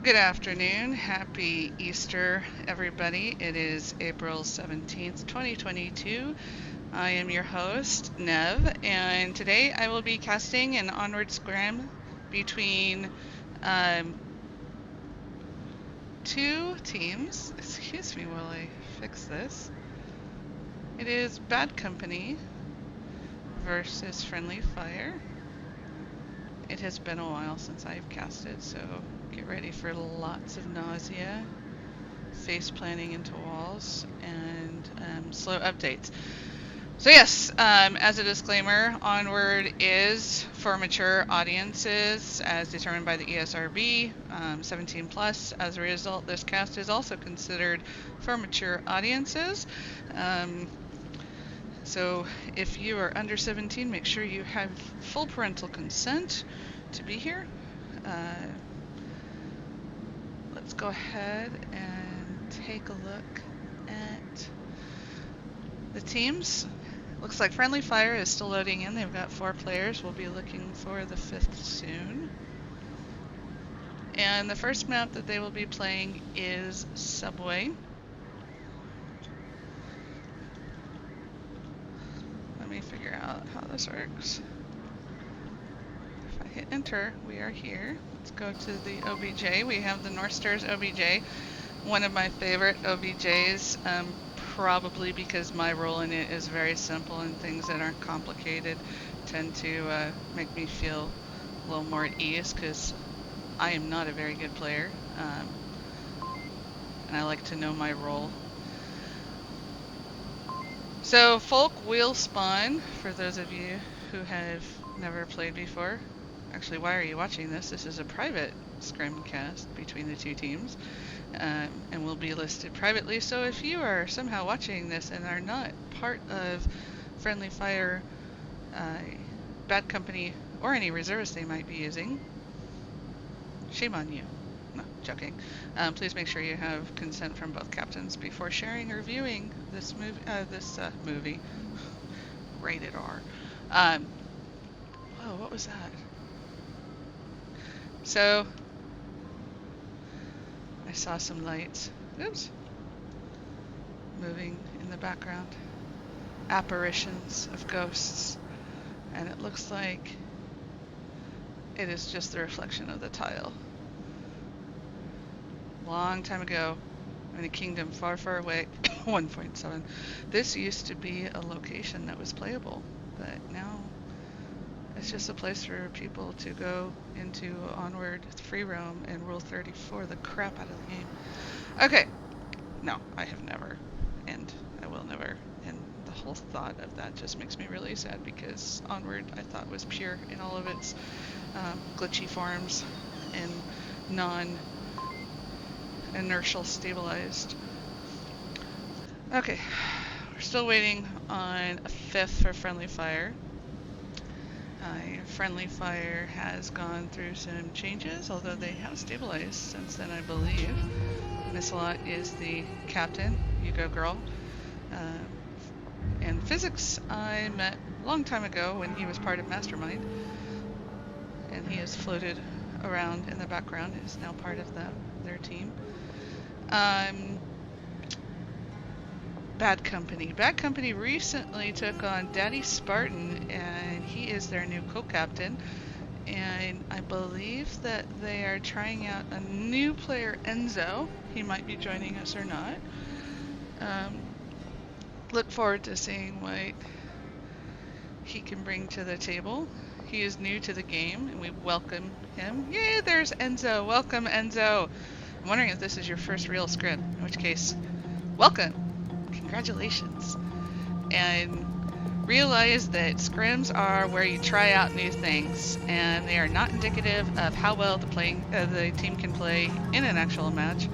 Good afternoon. Happy Easter, everybody. It is April 17th, 2022. I am your host, Nev, and today I will be casting an Onward Scrim between um, two teams. Excuse me while I fix this. It is Bad Company versus Friendly Fire. It has been a while since I've casted, so get ready for lots of nausea, face planting into walls, and slow updates. So yes, as a disclaimer, Onward is for mature audiences as determined by the ESRB, 17 plus. As a result, this cast is also considered for mature audiences. Um, so if you are under 17, make sure you have full parental consent to be here. Uh, let's go ahead and take a look at the teams. Looks like Friendly Fire is still loading in. They've got 4 players. We'll be looking for the 5th soon. And the first map that they will be playing is Subway. Let me figure out how this works. If I hit enter, we are here. Let's go to the OBJ. We have the North Stars OBJ, one of my favorite OBJs, probably because my role in it is very simple and things that aren't complicated tend to make me feel a little more at ease because I am not a very good player, and I like to know my role. So folk will spawn for those of you who have never played before. Actually, why are you watching this? This is a private scrim cast between the two teams, and will be listed privately. So if you are somehow watching this and are not part of Friendly Fire, Bad Company, or any reservists they might be using, shame on you. No, joking. Please make sure you have consent from both captains before sharing or viewing this movie. Rated R. Whoa, what was that? So, I saw some lights. Oops. Moving in the background. Apparitions of ghosts. And it looks like it is just the reflection of the tile. Long time ago, in a kingdom far, far away, 1.7, this used to be a location that was playable, but now it's just a place for people to go into Onward free roam and Rule 34 the crap out of the game. Okay, no, I have never, and I will never, and the whole thought of that just makes me really sad because Onward I thought was pure in all of its glitchy forms and non-inertial stabilized. Okay, we're still waiting on a 5th for Friendly Fire. Friendly Fire has gone through some changes, although they have stabilized since then, I believe. Missalot is the captain. You go, girl. And Physics I met a long time ago when he was part of Mastermind, and he has floated around in the background. Is now part of their team. Bad Company. Bad Company recently took on Daddy Spartan, and he is their new co-captain. And I believe that they are trying out a new player, Enzo. He might be joining us or not. Look forward to seeing what he can bring to the table. He is new to the game, and we welcome him. Yay, there's Enzo. Welcome, Enzo. I'm wondering if this is your first real scrim, in which case, welcome. Congratulations. And realize that scrims are where you try out new things, and they are not indicative of how well the team can play in an actual match.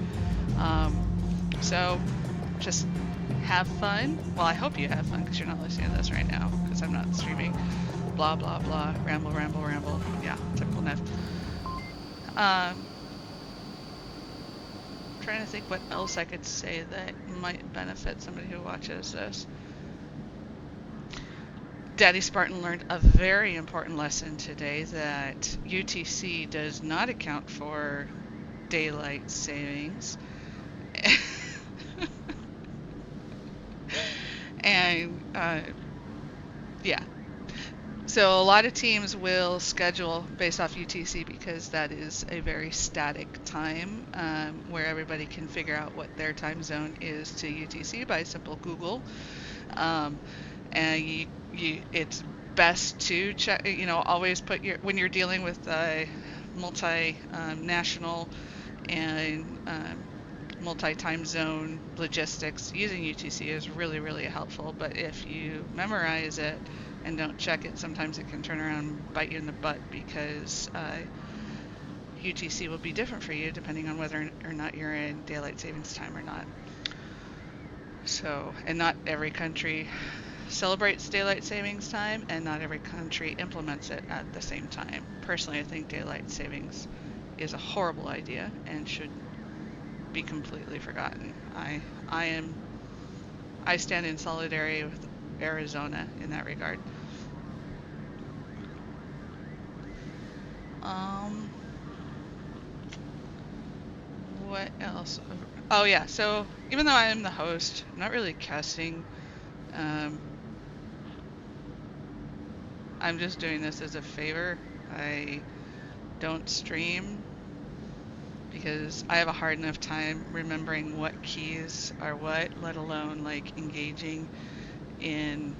So just have fun. Well, I hope you have fun because you're not listening to this right now because I'm not streaming. Blah, blah, blah. Ramble, ramble, ramble. Yeah, typical Nev. Trying to think what else I could say that might benefit somebody who watches this. Daddy Spartan learned a very important lesson today, that UTC does not account for daylight savings. And yeah. So a lot of teams will schedule based off UTC because that is a very static time where everybody can figure out what their time zone is to UTC by simple Google. And it's best to check, always put when you're dealing with multi-national and multi-time zone logistics, using UTC is really, really helpful. But if you memorize it and don't check it, sometimes it can turn around and bite you in the butt because UTC will be different for you depending on whether or not you're in daylight savings time or not. So, and not every country celebrates daylight savings time, and not every country implements it at the same time. Personally, I think daylight savings is a horrible idea and should be completely forgotten. I stand in solidarity with Arizona in that regard. What else? Oh yeah, so even though I am the host, I'm not really casting. I'm just doing this as a favor. I don't stream because I have a hard enough time remembering what keys are what, let alone like engaging in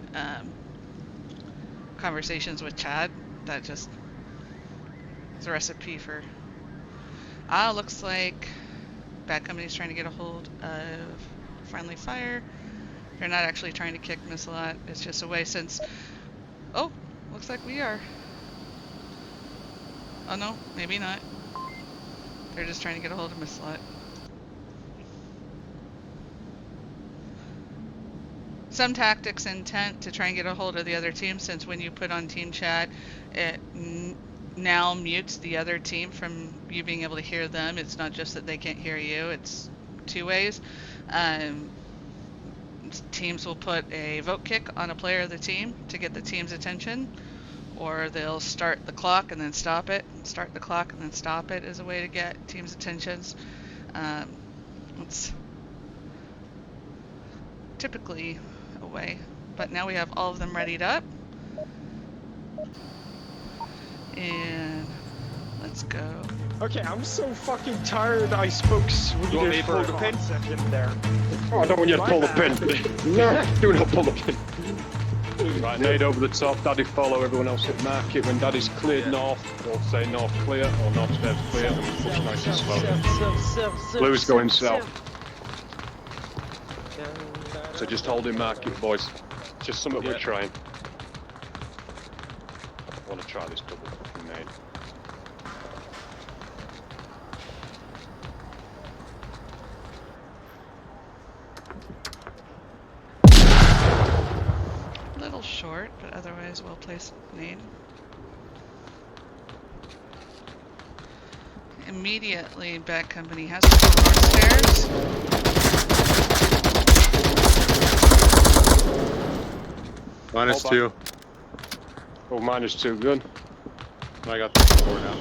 conversations with Chad. That just is a recipe for... looks like Bad Company's trying to get a hold of Friendly Fire. They're not actually trying to kick Missalot. It's just a way since... Oh, looks like we are. Oh no, maybe not. They're just trying to get a hold of Missalot. Some tactics intent to try and get a hold of the other team, since when you put on team chat, it now mutes the other team from you being able to hear them. It's not just that they can't hear you, it's two ways. Teams will put a vote kick on a player of the team to get the team's attention, or they'll start the clock and then stop it. Start the clock and then stop it is a way to get teams' attentions. It's typically a way, but now we have all of them readied up. And let's go. Okay, I'm so fucking tired. I spoke Swedish for a hot second there. Oh, I don't want you to pull the pin. No, do not pull the pin. Right, nade over the top. Daddy follow. Everyone else at market. When Daddy's cleared north, we'll say north clear or north stairs clear, and we push nice and slow. Blue's going south. So just hold in market, boys. Just something we're trying. I want to try this double fucking nade. Little short, but otherwise well placed nade. Immediately, Bad Company has to go north stairs. -2. Oh, -2, good. I got the 4 now.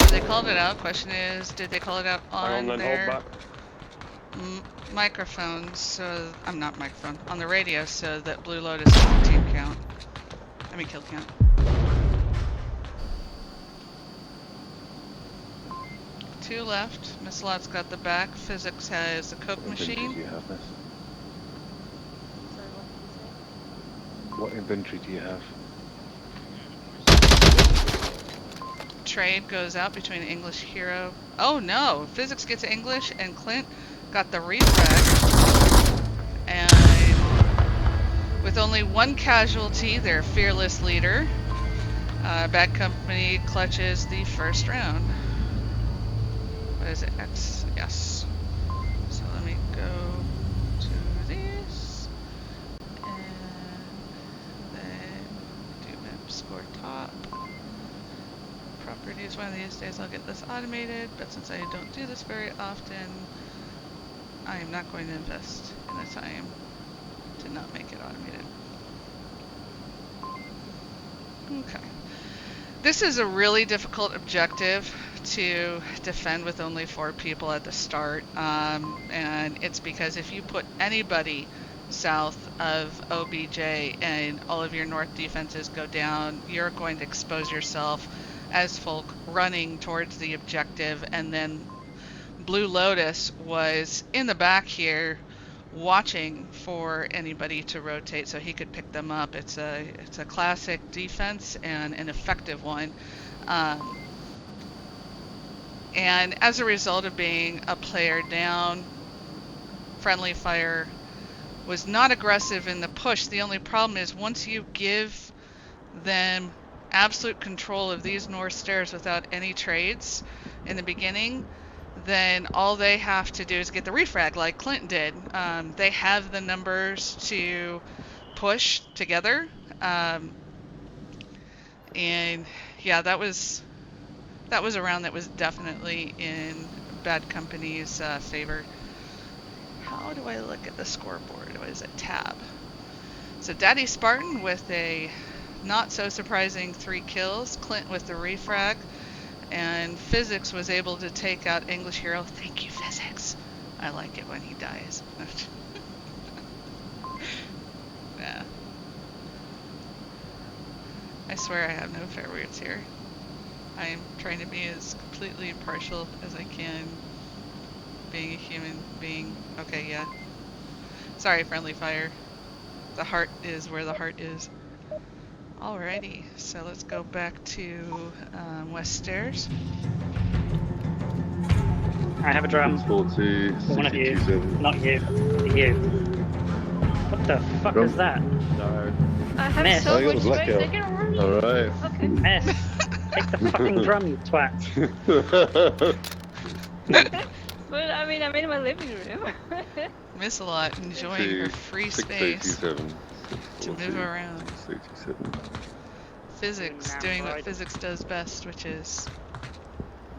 They called it out. Question is, did they call it out on their microphones? So I'm not microphone, on the radio, so that Blue Lotus has the team count. I mean kill count. Two left. Missalot's got the back. Physics has a Coke machine. Do you have this? What inventory do you have? Trade goes out between English Hero. Oh no! Physics gets English, and Clint got the refrag. And with only one casualty, their fearless leader, Bad Company clutches the first round. What is it? X? Yes. So let me go to this. And then do map score top. Properties. One of these days I'll get this automated, but since I don't do this very often, I am not going to invest in the time to not make it automated. Okay. This is a really difficult objective have to defend with only 4 people at the start, and it's because if you put anybody south of OBJ and all of your north defenses go down, you're going to expose yourself as folk running towards the objective. And then Blue Lotus was in the back here watching for anybody to rotate so he could pick them up. It's a classic defense and an effective one. And as a result of being a player down, Friendly Fire was not aggressive in the push. The only problem is once you give them absolute control of these north stairs without any trades in the beginning, then all they have to do is get the refrag like Clint did. They have the numbers to push together. And yeah, that was a round that was definitely in Bad Company's favor. How do I look at the scoreboard? What is it? Tab. So Daddy Spartan with a not so surprising 3 kills, Clint with the refrag, and Physics was able to take out English Hero. Thank you, Physics. I like it when he dies. Yeah. I swear I have no favorites here. I am trying to be as completely impartial as I can, being a human being. Okay, yeah. Sorry, Friendly Fire. The heart is where the heart is. Alrighty, so let's go back to West Stairs. I have a drum. 40, One of you. 62. Not you. You. What the fuck Drum. is that? No. I have Miss. so Oh, you got much the space, blackout. I can run. Alright. Okay. Miss. Take the fucking drum, you twat. But I mean, I'm in my living room. Miss a lot, enjoying her free space 687. to move around. 687. Physics, doing what Physics does best, which is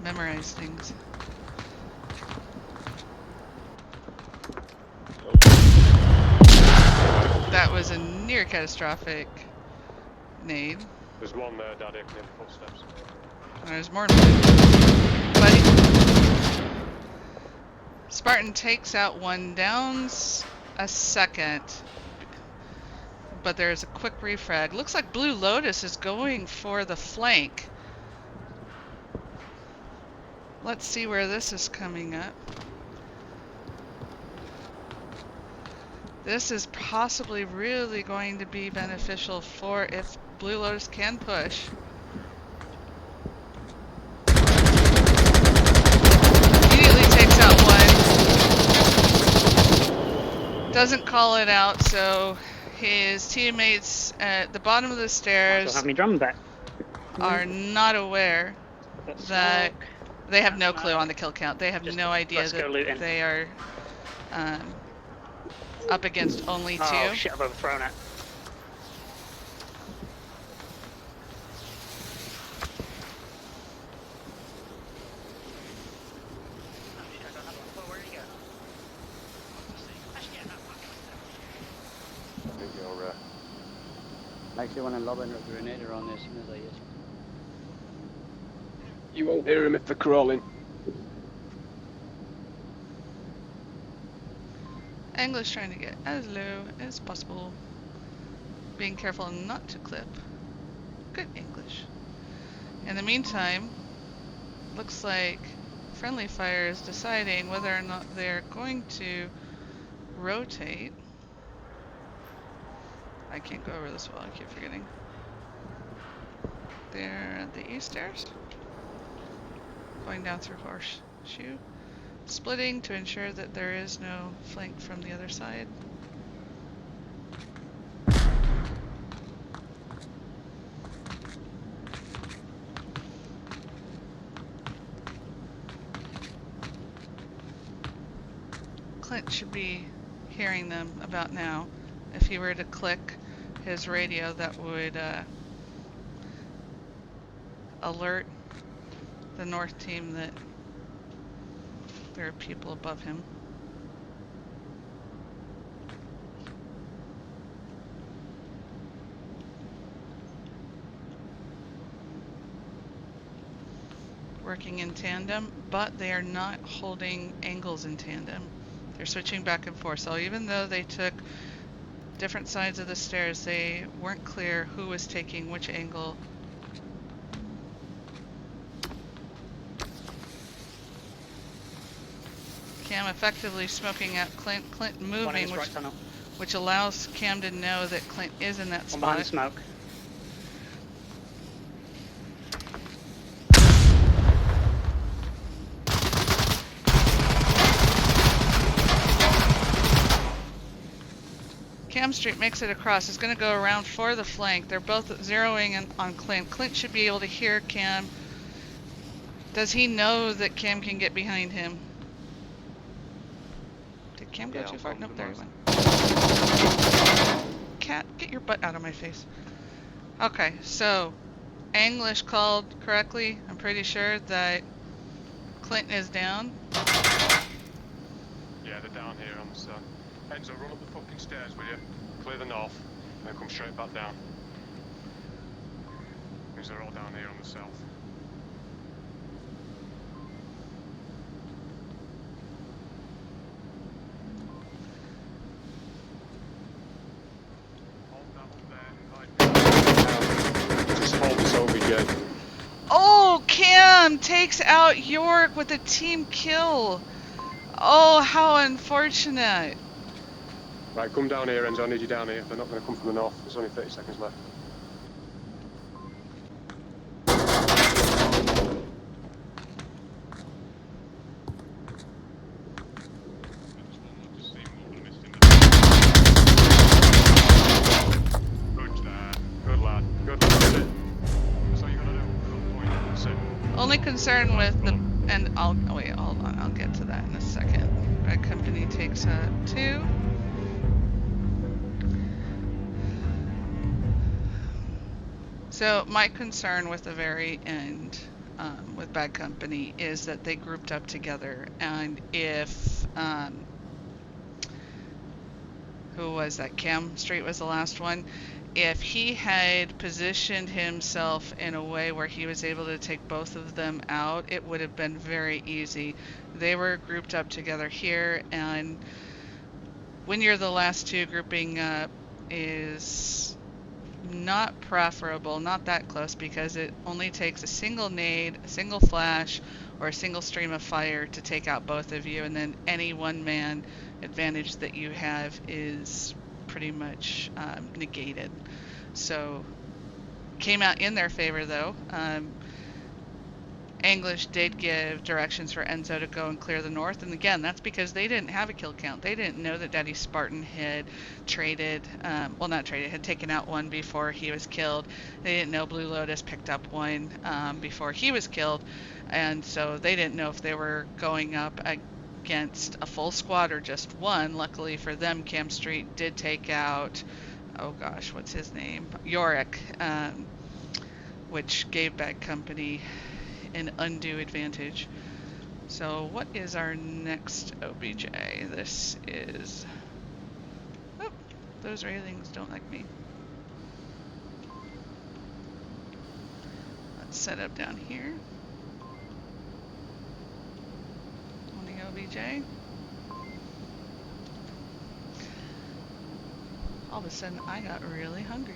memorize things. That was a near catastrophic nade. There's one there, Daddy, near the footsteps. There's more than one. Buddy. Spartan takes out one, downs a second. But there's a quick refrag. Looks like Blue Lotus is going for the flank. Let's see where this is coming up. This is possibly really going to be beneficial for if Blue Lotus can push. Immediately takes out one. Doesn't call it out, so his teammates at the bottom of the Don't stairs have me drum back. are not aware That's that smoke. they have no clue on the kill count. They have Just no idea let's go that looting. they are up against only 2. Oh shit, I've overthrown it. I think you're I actually want to lob a grenade around there as soon as I hit. You won't hear him if they're crawling. English trying to get as low as possible. Being careful not to clip. Good English. In the meantime, looks like Friendly Fire is deciding whether or not they're going to rotate. I can't go over this wall, I keep forgetting. They're at the east stairs. Going down through Horseshoe. Splitting to ensure that there is no flank from the other side. Clint should be hearing them about now. If he were to click his radio, that would alert the north team that there are people above him. working in tandem, but they are not holding angles in tandem. They're switching back and forth. So even though they took different sides of the stairs, they weren't clear who was taking which angle. Cam effectively smoking out Clint. Clint moving, which allows Cam to know that Clint is in that spot. Behind smoke. Cam Street makes it across. It's going to go around for the flank. They're both zeroing in on Clint. Clint should be able to hear Cam. Does he know that Cam can get behind him? Did Cam go too far? Nope, there he went. Cat, get your butt out of my face. Okay, so English called correctly. I'm pretty sure that Clint is down. Yeah, they're down here on the side. Enzo, run up the fucking stairs, will you? Clear the north, and then come straight back down. Because they're all down here on the south. Just hold this OBJ. Oh, Cam takes out York with a team kill. Oh, how unfortunate. Right, come down here, Enzo. I need you down here. They're not going to come from the north. There's only 30 seconds left. Good lad. Good lad. That's all you got to do. Good point. That's it. Only concern with the, and I'll, oh wait, hold on, I'll get to that in a second. Red Company takes 2. So my concern with the very end with Bad Company is that they grouped up together, and if who was that? Cam Street was the last one. If he had positioned himself in a way where he was able to take both of them out, it would have been very easy. They were grouped up together here, and when you're the last two, grouping up is not preferable, not that close, because it only takes a single nade, a single flash, or a single stream of fire to take out both of you, and then any one-man advantage that you have is pretty much negated. So came out in their favor though. English did give directions for Enzo to go and clear the north, and again, that's because they didn't have a kill count. They didn't know that Daddy Spartan had traded, well, not traded, had taken out one before he was killed. They didn't know Blue Lotus picked up one before he was killed, and so they didn't know if they were going up against a full squad or just one. Luckily for them, Cam Street did take out, oh gosh, what's his name? Yorick, which gave Bad Company an undue advantage. So what is our next OBJ? This is, oh, those railings don't like me. Let's set up down here on the OBJ. All of a sudden I got really hungry.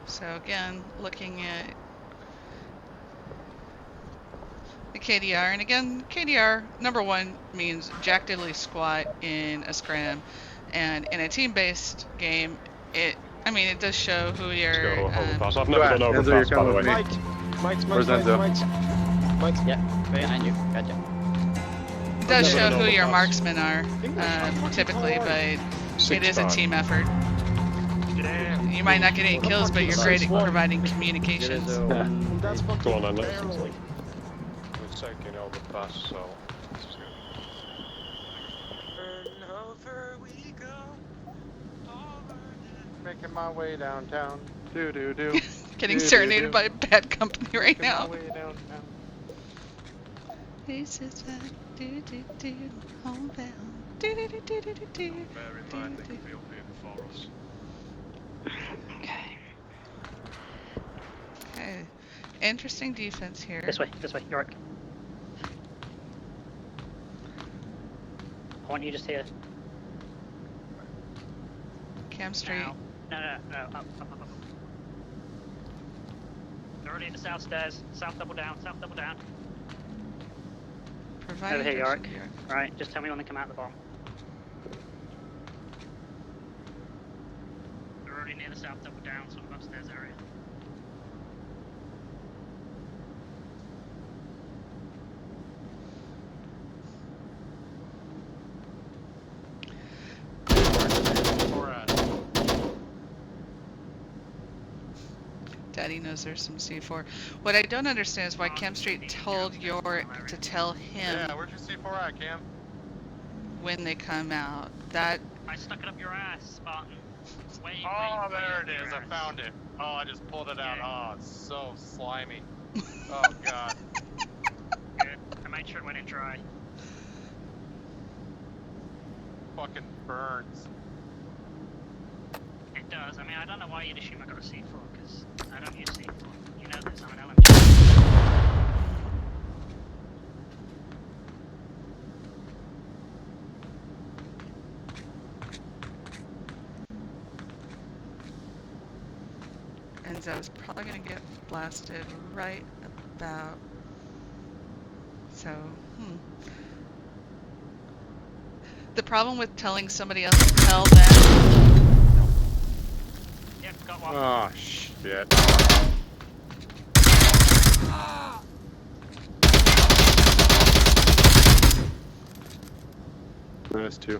So again, looking at the KDR, and again, KDR number 1 means Jack Diddley squat in a scrim, and in a team-based game, it does show who you're. I've never done overpass, by the way. Where's Enzo? Yeah, behind you. Gotcha. It does show who your marksmen are, typically, but it is a team effort. You might not get any kills, but you're great at providing communications. Go on then, let's we're taking overpass, so this is good. Making my way downtown. Do do do. Getting serenaded by Bad Company right now. Making my way downtown. This is that do do do homebound. Do do do do do do do. Bear in mind they could be up here before us. Okay. Interesting defense here. This way, Yorick. I want you just here. Cam Street. No, up. They're already at the south stairs. South double down. Providing Over here, direction Yorick. Right, just tell me when they come out the bottom. They're already near the south double down, sort of upstairs area. Daddy knows there's some C4. What I don't understand is why Cam Street told Yorick to tell him. Yeah, where's your C4 at, Cam? When they come out. That. I stuck it up your ass, Spartan. Oh, there it is. I found it. Oh, I just pulled it out. Oh, it's so slimy. Oh, God. Good. I made sure it went in dry. Fucking burns. It does. I mean, I don't know why you'd assume I got a C4, because I don't use C4. You know this, I'm an LMG. And I was probably going to get blasted right about. So, The problem with telling somebody else to tell them. Yep, got one. Oh, shit. Minus 2.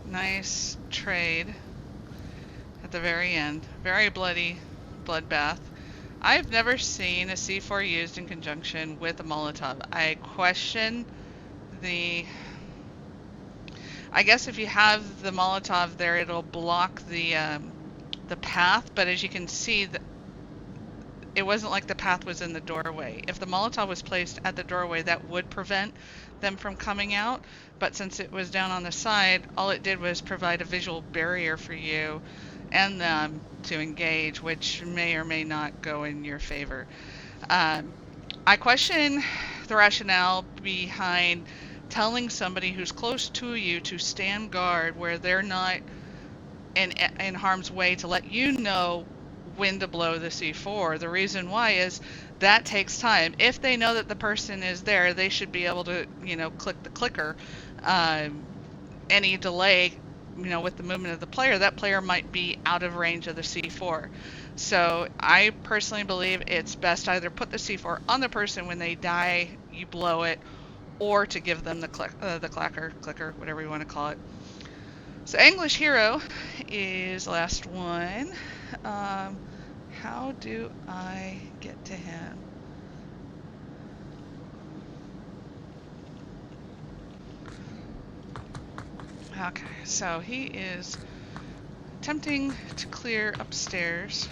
Nice trade at the very end. Very bloody bloodbath. I've never seen a C4 used in conjunction with a Molotov. I question the... I guess if you have the Molotov there, it'll block the path, but as you can see, it wasn't like the path was in the doorway. If the Molotov was placed at the doorway, that would prevent them from coming out, but since it was down on the side, all it did was provide a visual barrier for you and them to engage, which may or may not go in your favor. I question the rationale behind telling somebody who's close to you to stand guard where they're not in harm's way, to let you know when to blow the C4. The reason why is that takes time. If they know that the person is there, they should be able to, click the clicker. Any delay, with the movement of the player, that player might be out of range of the C4. So I personally believe it's best either put the C4 on the person when they die, you blow it, or to give them the clicker, whatever you want to call it. So English Hero is the last one. How do I get to him? Okay, so he is attempting to clear upstairs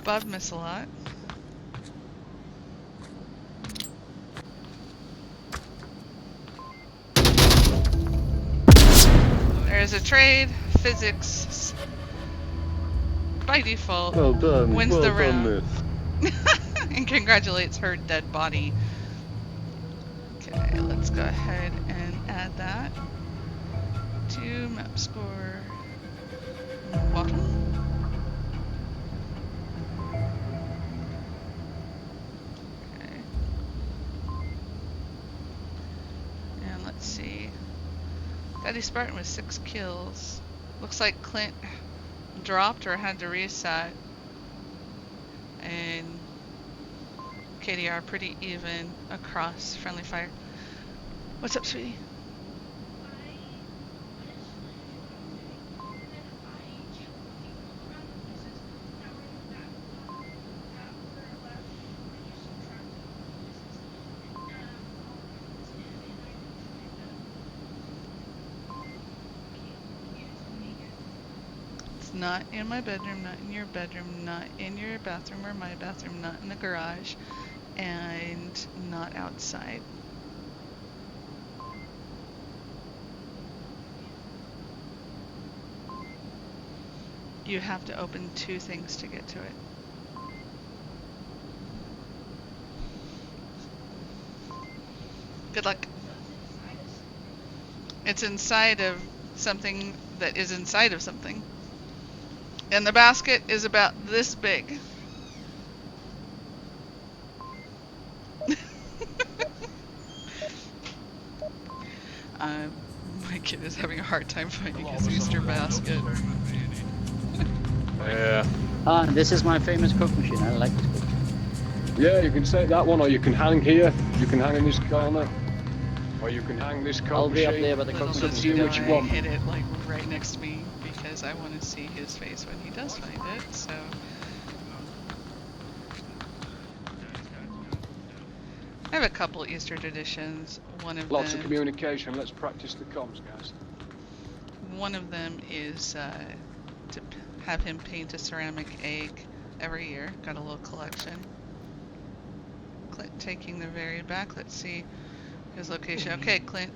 above Missalot. There's a trade. Physics by default wins the round and congratulates her dead body. Okay, let's go ahead and add that to map score bottom. Okay. And let's see. Daddy Spartan with 6 kills. Looks like Clint dropped or had to reset. And KDR pretty even across friendly fire. What's up, sweetie? Not in my bedroom, not in your bedroom, not in your bathroom or my bathroom, not in the garage, and not outside. You have to open 2 things to get to it. Good luck. It's inside of something that is inside of something. And the basket is about this big. My kid is having a hard time finding his Easter basket. Yeah. Ah, this is my famous Coke machine. I like this Coke machine. Yeah, you can take that one, or you can hang here. You can hang in this corner. Or you can hang this Coke I'll be machine. up there by the Little Coke does See he machine. know which I one. hit it like right next to me because I want to see his face when he does find it. So I have a couple Easter traditions. Lots of communication. Let's practice the comms, guys. One of them is to have him paint a ceramic egg every year. Got a little collection. Clint taking the very back. Let's see his location. Okay, Clint,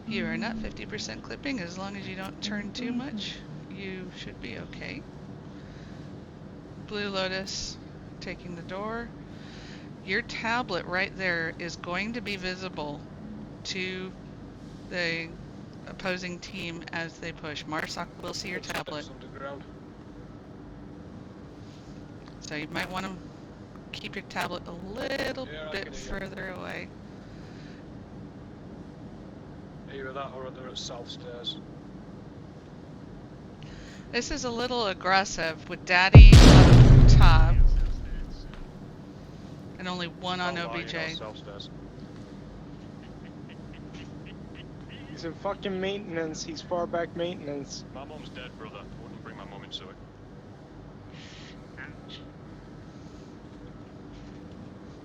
you are not 50% clipping. As long as you don't turn too much, you should be okay. Blue Lotus taking the door. Your tablet right there is going to be visible to the opposing team as they push. Marsoc will see your tablet. So you might want to keep your tablet a little bit further away. Either that or they're at south stairs. This is a little aggressive with Daddy up top and only one on OBJ. He's in fucking maintenance. He's far back maintenance. My mum's dead, brother. I wouldn't bring my mum into it. Ouch.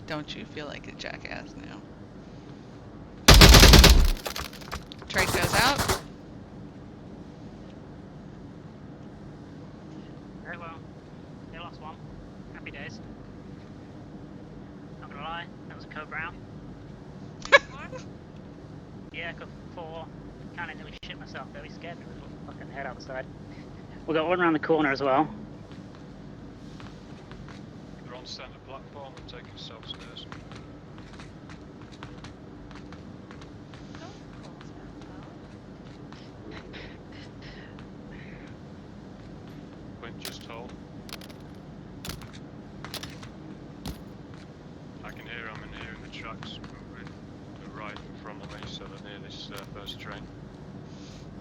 Don't you feel like a jackass now? Trade goes out. Very well. They lost one. Happy days. Not gonna lie, that was a code brown. Yeah, code 4. Kinda nearly shit myself though, he scared me with a fucking head outside. We got one around the corner as well. They're on centre platform and taking south stairs. Quint, just hold. I can hear them in here in the tracks moving to the right in front of me, so they're near this first train.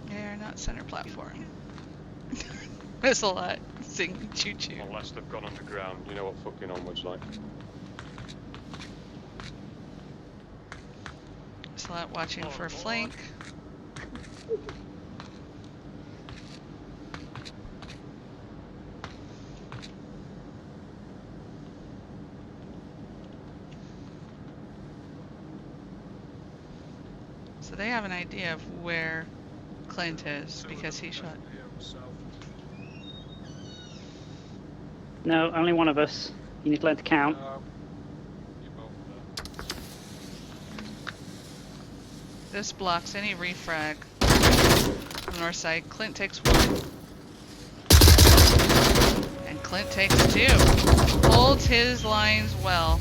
They're not center platform. There's a lot. Sing choo choo. Unless they've gone underground, you know what fucking Onward's like. There's a lot watching for a flank. So they have an idea of where Clint is because he shot. No, only one of us. You need to learn to count. This blocks any refrag on the north side. Clint takes 1. And Clint takes 2. Holds his lines well.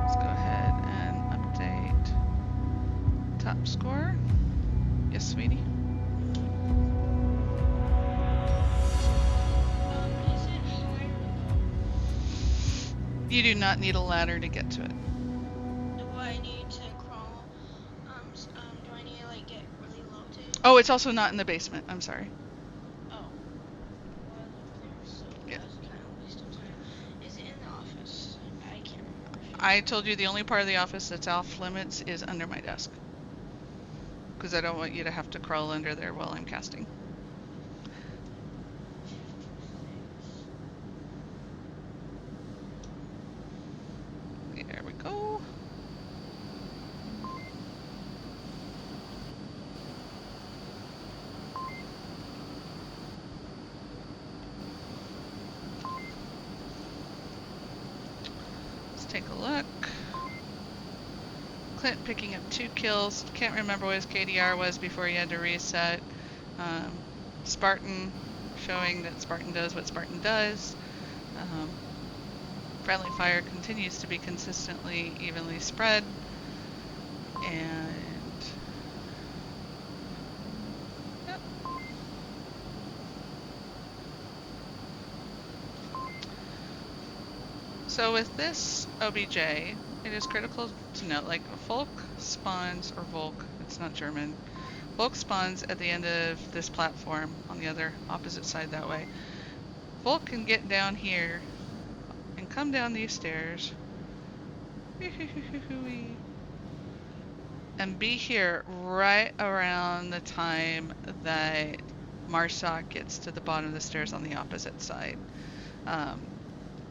Let's go ahead and update top score. Yes, sweetie? Is it hard? You do not need a ladder to get to it. Do I need to crawl? Do I need to like get really low to? Oh, it's also not in the basement. I'm sorry. Oh. Well, I live there, so Yeah. that's kind of a waste of time. Is it in the office? I can't remember. I told you the only part of the office that's off limits is under my desk. Because I don't want you to have to crawl under there while I'm casting. There we go. Let's take a look. Clint picking up 2 kills. Can't remember what his KDR was before he had to reset. Spartan showing that Spartan does what Spartan does. Friendly fire continues to be consistently evenly spread. And yep. So with this OBJ, it is critical to note, like, Volk spawns, or Volk, it's not German. Volk spawns at the end of this platform on the other opposite side that way. Volk can get down here and come down these stairs and be here right around the time that Marsoc gets to the bottom of the stairs on the opposite side.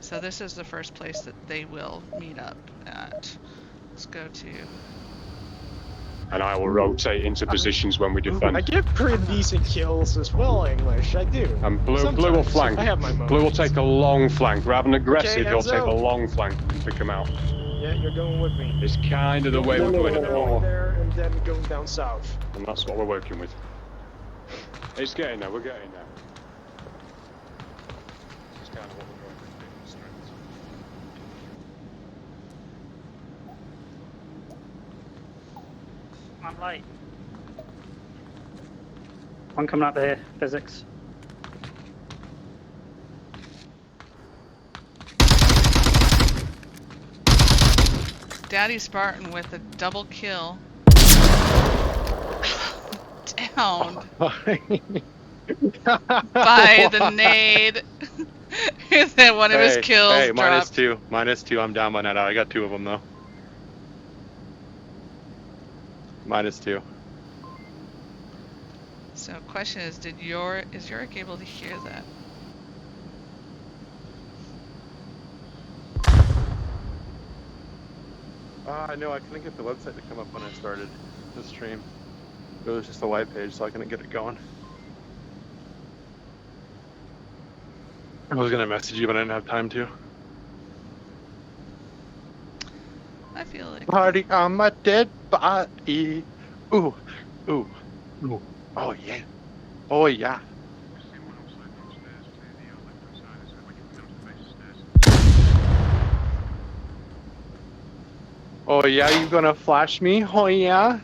So this is the first place that they will meet up at. Let's go to... And I will rotate into positions when we defend. I get pretty decent kills as well, English. I do. And blue will Sometimes. flank. I have my moments. Blue will take a long flank. Rather than aggressive, he'll take a out. long flank to pick him out. Yeah, you're going with me. It's kind of the way we're doing it more. There and then going down south. And that's what we're working with. It's getting there, we're getting there. It's kind of what we're working with. Strength. I'm light. One coming up here, physics. Daddy Spartan with a double kill. Downed by the nade. Then one of his kills Hey, dropped. -2. I'm down by net out. I got 2 of them though. -2. So question is, is Yorick able to hear that? I know, I couldn't get the website to come up when I started the stream. It was just a live page, so I couldn't get it going. I was gonna message you, but I didn't have time to. I feel like... Party on my dead body. Ooh, ooh, ooh. Oh yeah. Oh yeah. Oh yeah, you gonna flash me? Oh yeah.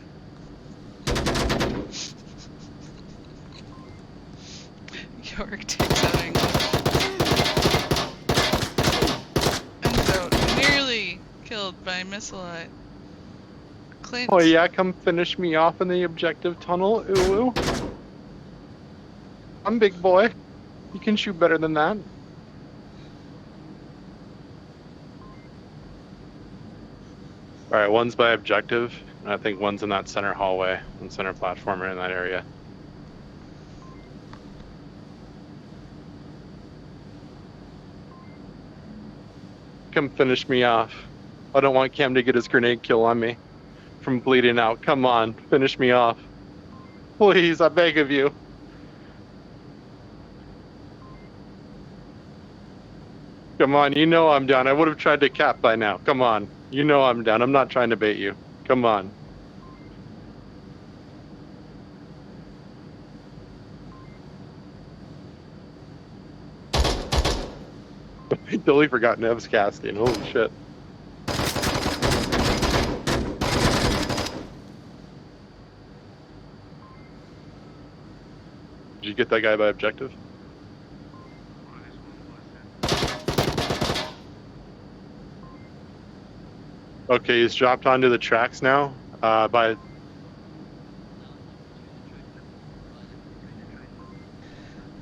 Yorick takes out English. And so nearly killed by Missilite. Clint. Oh yeah, come finish me off in the objective tunnel. Ooh. I'm big boy. You can shoot better than that. Alright, one's by objective, and I think one's in that center hallway, and center platformer in that area. Come finish me off. I don't want Cam to get his grenade kill on me from bleeding out. Come on, finish me off. Please, I beg of you. Come on, you know I'm down. I would have tried to cap by now. Come on. You know I'm down. I'm not trying to bait you. Come on. I totally forgot Nev's casting. Holy shit. Did you get that guy by objective? Okay, he's dropped onto the tracks now. By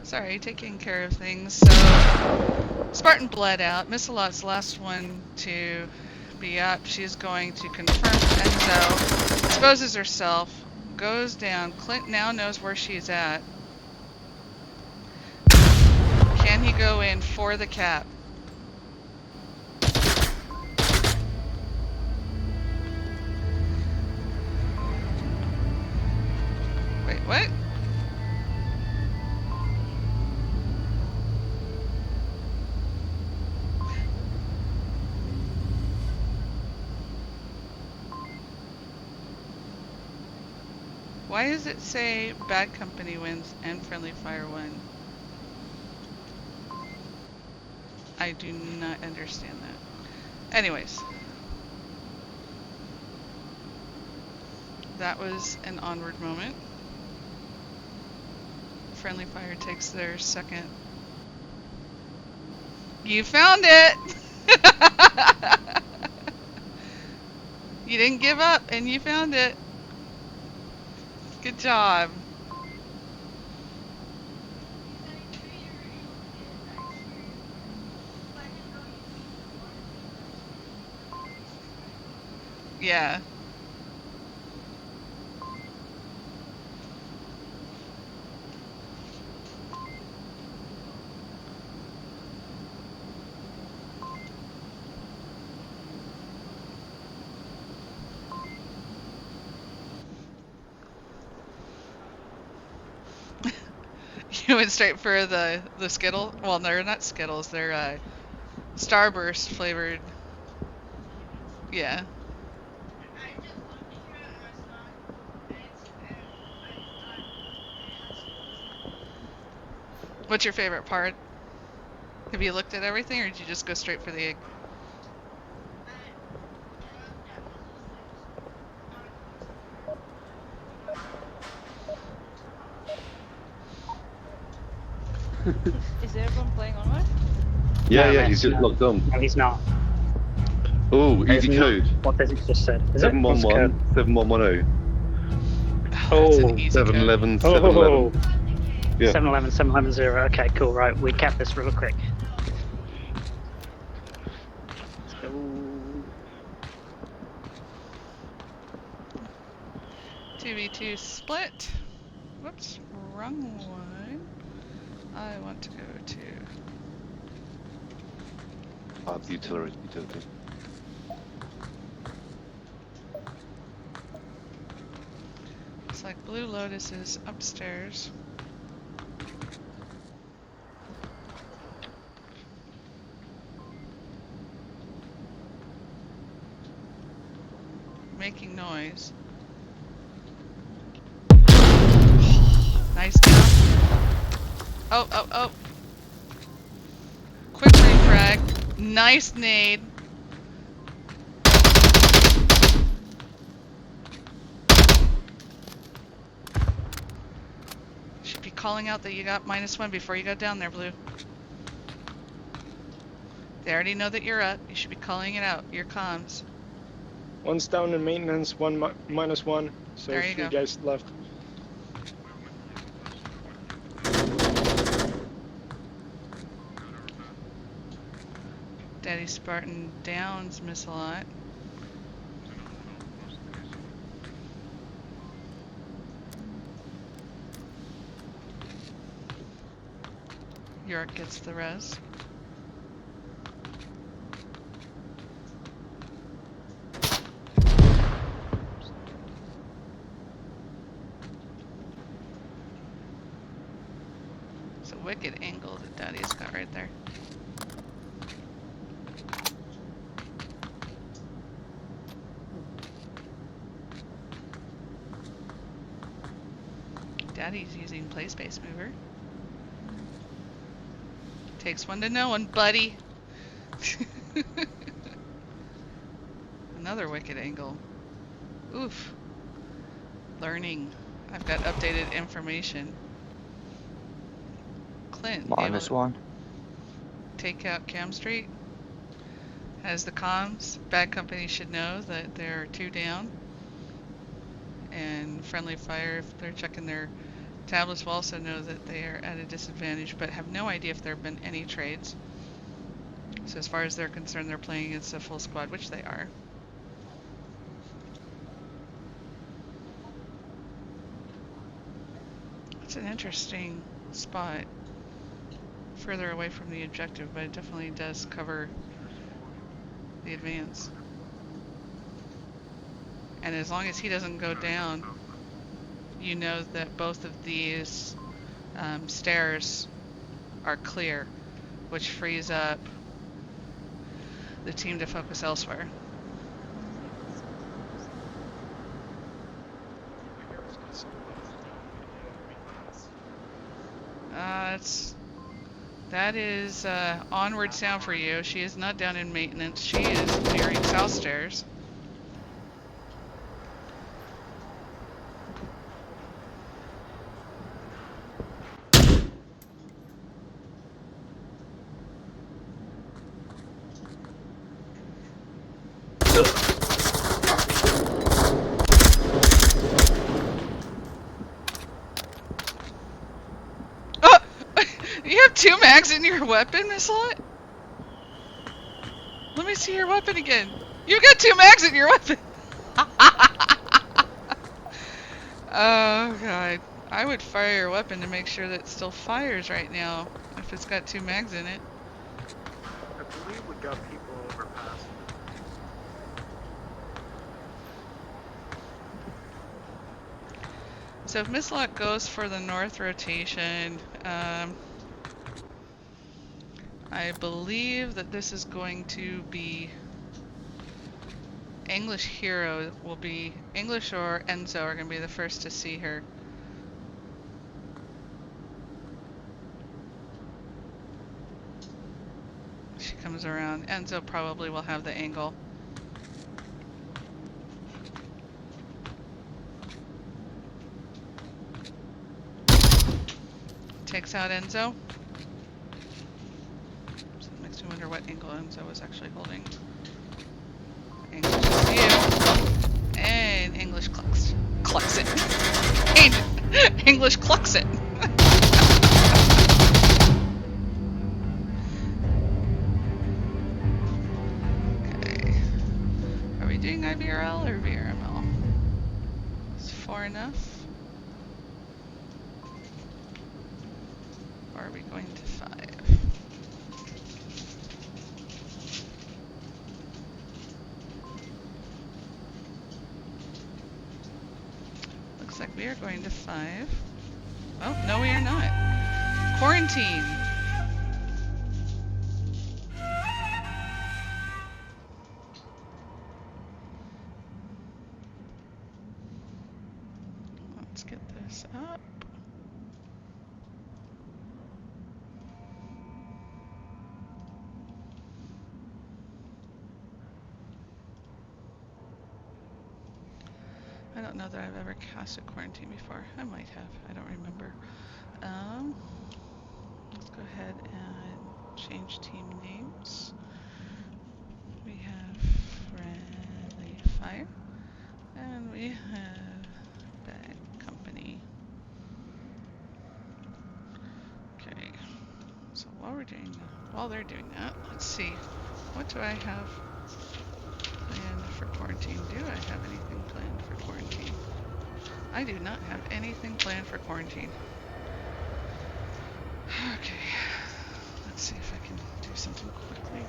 Sorry, taking care of things. So Spartan bled out. Missilot's last one to be up. She's going to confirm Enzo. Exposes herself. Goes down. Clint now knows where she's at. Can he go in for the cap? Wait, what? Why does it say bad company wins and friendly fire won? I do not understand that. Anyways. That was an onward moment. Friendly fire takes their second. You found it! You didn't give up and you found it. Good job. Yeah. You went straight for the Skittle? Well, they're not Skittles. They're Starburst flavored. Yeah. What's your favorite part? Have you looked at everything, or did you just go straight for the egg? Is everyone playing Onward? Yeah, No, yeah, mate, he's just no. logged on. No, he's not. Oh, There's easy no- code. What has it just said? Is it? What's the 711 code? 7110. Oh, that's an Oh. easy code. 711 Oh, 711. Yeah. 711, 711, okay, cool, right, we cap this real quick. Let's go. 2v2 split. Whoops, wrong one. I want to go to... The utility. Looks like Blue Lotus is upstairs. Making noise. Nice jump. Oh. Quick refrag. Nice nade. Should be calling out that you got -1 before you got down there, Blue. They already know that you're up. You should be calling it out. Your comms. One's down in maintenance, one -1, so There you 3 go. guys left. Daddy Spartan downs miss a lot. York gets the res. It's a wicked angle that Daddy's got right there. Daddy's using play space mover. Takes one to know one, buddy. Another wicked angle. Oof. Learning. I've got updated information. Clint. -1. Take out Cam Street. Has the comms. Bad company should know that there are 2 down. And friendly fire, if they're checking their tablets, will also know that they are at a disadvantage, but have no idea if there have been any trades. So as far as they're concerned, they're playing against a full squad, which they are. It's an interesting spot. Further away from the objective, but it definitely does cover the advance. And as long as he doesn't go down, you know that both of these stairs are clear, which frees up the team to focus elsewhere. That is Onward sound for you. She is not down in maintenance. She is nearing South Stairs. Oh! You have 2 mags in your weapon, Miss Lot? Let me see your weapon again. You got 2 mags in your weapon! Oh god. I would fire your weapon to make sure that it still fires right now, if it's got 2 mags in it. I believe we got people overpass. So if Miss Lot goes for the north rotation, I believe that this is going to be English Hero will be, English or Enzo are going to be the first to see her. She comes around. Enzo probably will have the angle. Takes out Enzo. So it makes me wonder what angle Enzo was actually holding. English is you. And English clucks it. English clucks it. Okay. Are we doing IVRL or VRML? Is 4 enough? Or are we going to 5? Looks like we are going to 5. Oh, no we are not. Quarantine! Let's get this up. I don't know that I've ever cast a quarantine before. I might have. I don't remember. Let's go ahead and change team names. We have Friendly Fire. And we have Bad Company. Okay. So while they're doing that, let's see. What do I have planned for quarantine? Do I have anything planned for quarantine? I do not have anything planned for quarantine. Okay. Let's see if I can do something quickly.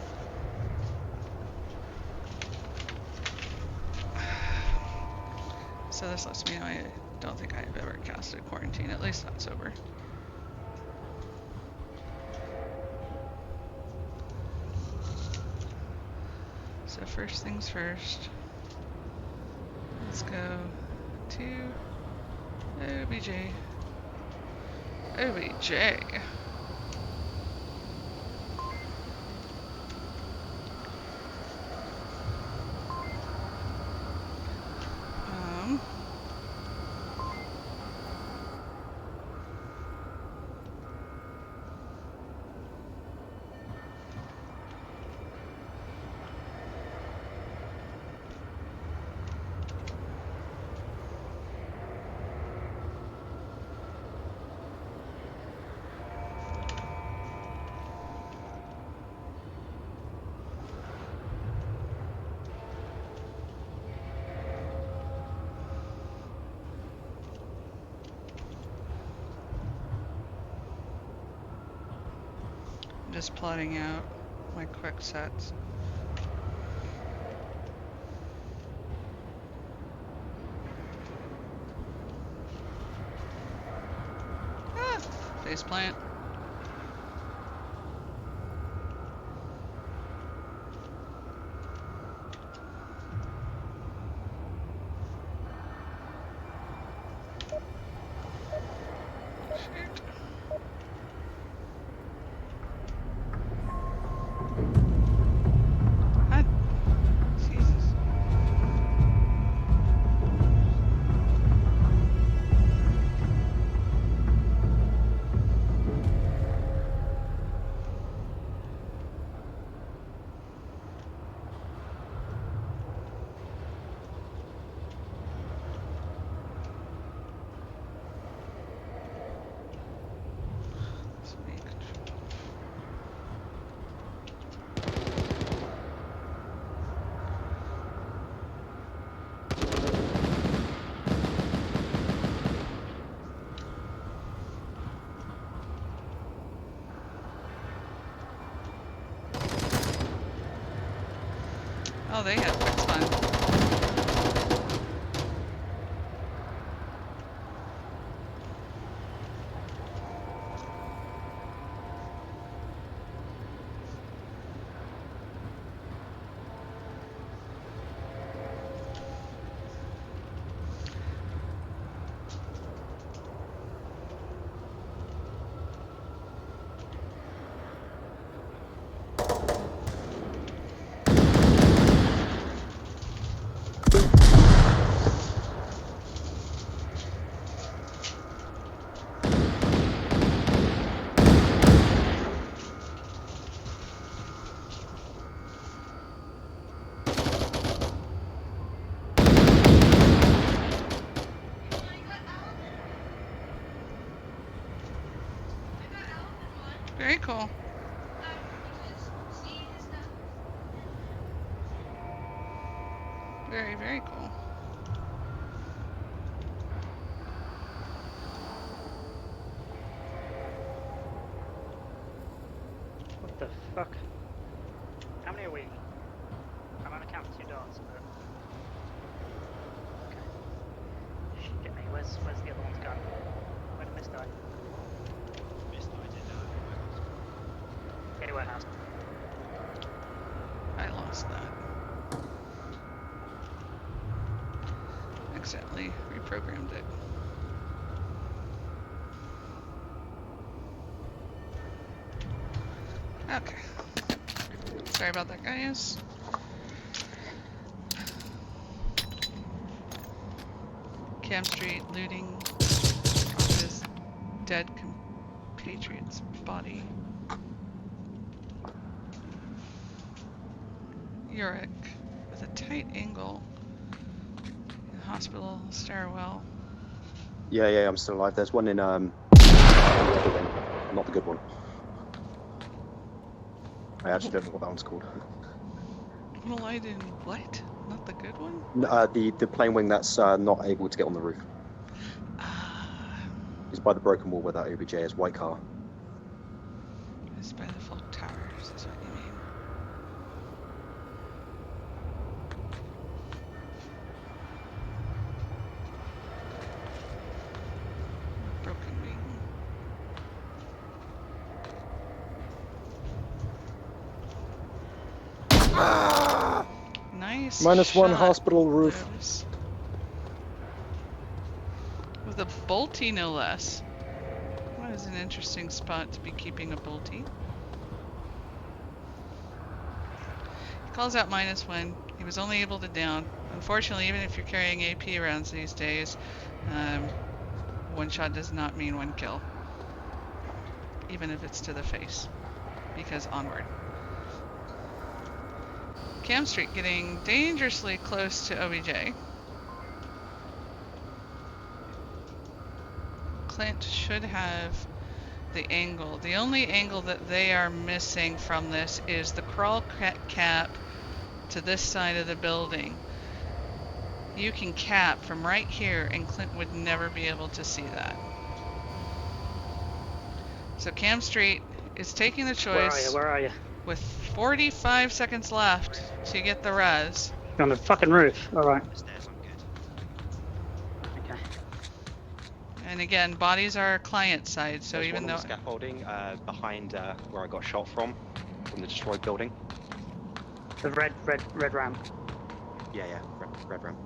So this lets me know I don't think I've ever casted quarantine, at least not sober. So first things first, let's go to OBJ. OBJ. Just plotting out my quick sets. Ah, faceplant. Shoot. Oh, they had fixed fun. Very cool. Very, very cool. What the fuck? How many are we? I'm gonna count 2 dots, but... Okay. Shit me, where's the other one's gone? Where did Miss die? Miss died in Anywhere house. I lost that. Accidentally reprogrammed it. Okay. Sorry about that, guys. Cam Street looting his dead compatriot's body. Yorick with a tight angle in the hospital stairwell. Yeah, I'm still alive. There's one in, not the good one. I actually don't know what that one's called. Light in what? Not the good one? The plane wing that's not able to get on the roof. It's by the broken wall where that OBJ is. White car. It's by the full towers, is what you mean. Broken wing. Nice. -1 shot, hospital roof. Lewis. With a bolty, no less. That is an interesting spot to be keeping a bolty. He calls out -1. He was only able to down. Unfortunately, even if you're carrying AP rounds these days, one shot does not mean 1 kill. Even if it's to the face. Because onward. Cam Street getting dangerously close to OBJ. Clint should have the angle. The only angle that they are missing from this is the crawl cap to this side of the building. You can cap from right here and Clint would never be able to see that. So Cam Street is taking the choice. Where are you? With 45 seconds left to get the res. You're on the fucking roof. Alright. Okay. And again, bodies are client side, so There's even one though on the scaffolding behind where I got shot from the destroyed building. The red ramp. Yeah, red ramp.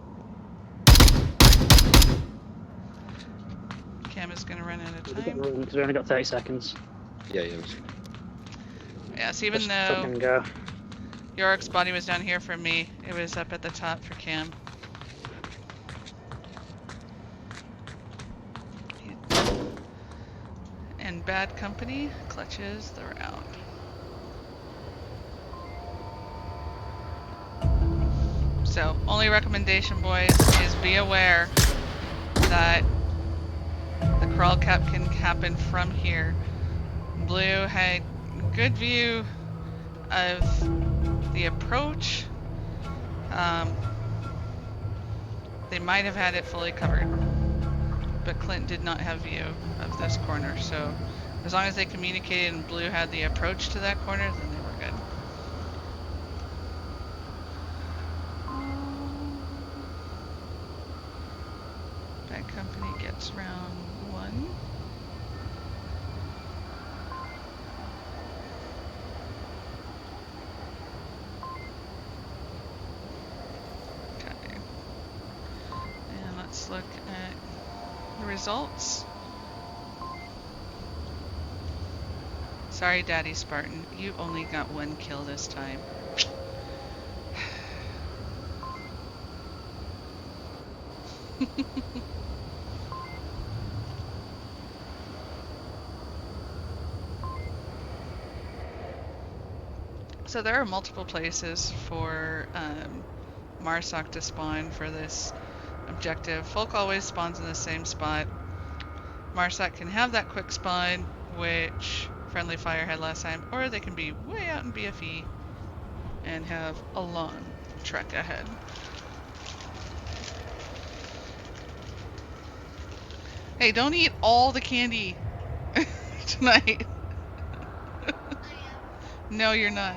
Cam is gonna run out of We've got time. room because we only got 30 seconds. Yeah. Yes, even Just though fucking go. Yorick's body was down here for me, it was up at the top for Cam. And bad company clutches the round. So, only recommendation, boys, is be aware that the crawl cap can happen from here. Blue had good view of the approach. They might have had it fully covered, but Clint did not have view of this corner. So as long as they communicated and Blue had the approach to that corner, then they were good. Bad company gets round 1. Okay. And let's look at the results. Sorry, Daddy Spartan, you only got 1 kill this time. So there are multiple places for Marsoc to spawn for this objective. Folk always spawns in the same spot. Marsoc can have that quick spawn, which Friendly Fire had last time, or they can be way out in BFE and have a long trek ahead. Hey, don't eat all the candy tonight. No, you're not.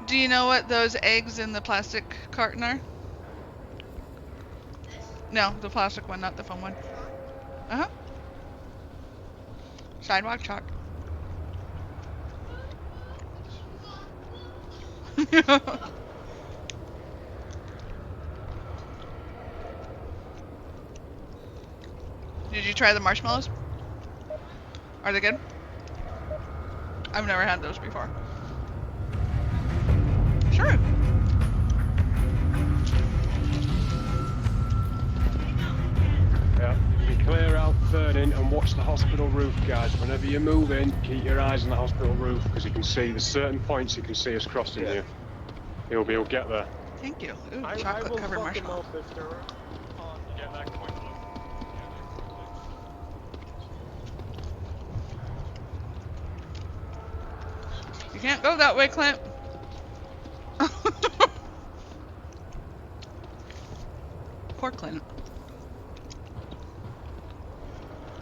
Do you know what those eggs in the plastic carton are? No, the plastic one, not the foam one. Uh-huh. Sidewalk chalk. Did you try the marshmallows? Are they good? I've never had those before. Sure. Yeah, you can clear out Vernon and watch the hospital roof, guys. Whenever you move in, keep your eyes on the hospital roof, because you can see there's certain points you can see us crossing here. He'll get there. Thank you. Ooh, I chocolate will covered fucking marshmallow. know if they're on. Yeah, that coin blue. You can't go that way, Clint. Poor Clint.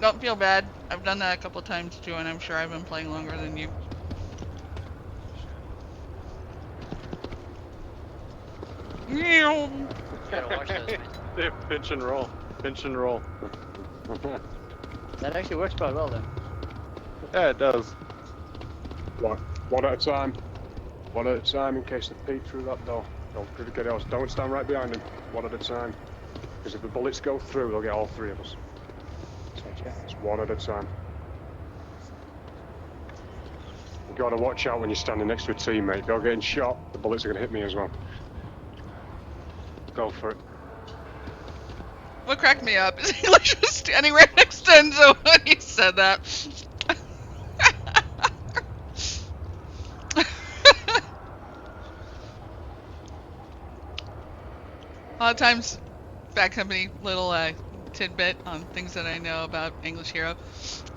Don't feel bad. I've done that a couple times too, and I'm sure I've been playing longer than you. Gotta watch those, man. Yeah, pinch and roll. Pinch and roll. That actually works quite well then. Yeah, it does. One at a time. One at a time in case they peek through that door. Don't get else. Don't stand right behind them. One at a time. Because if the bullets go through, they'll get all 3 of us. So it's one at a time. You've got to watch out when you're standing next to a teammate. If you're getting shot, the bullets are going to hit me as well. Go for it. What cracked me up is he was just standing right next to Enzo when he said that. A lot of times, Bad Company, little tidbit on things that I know about English Hero.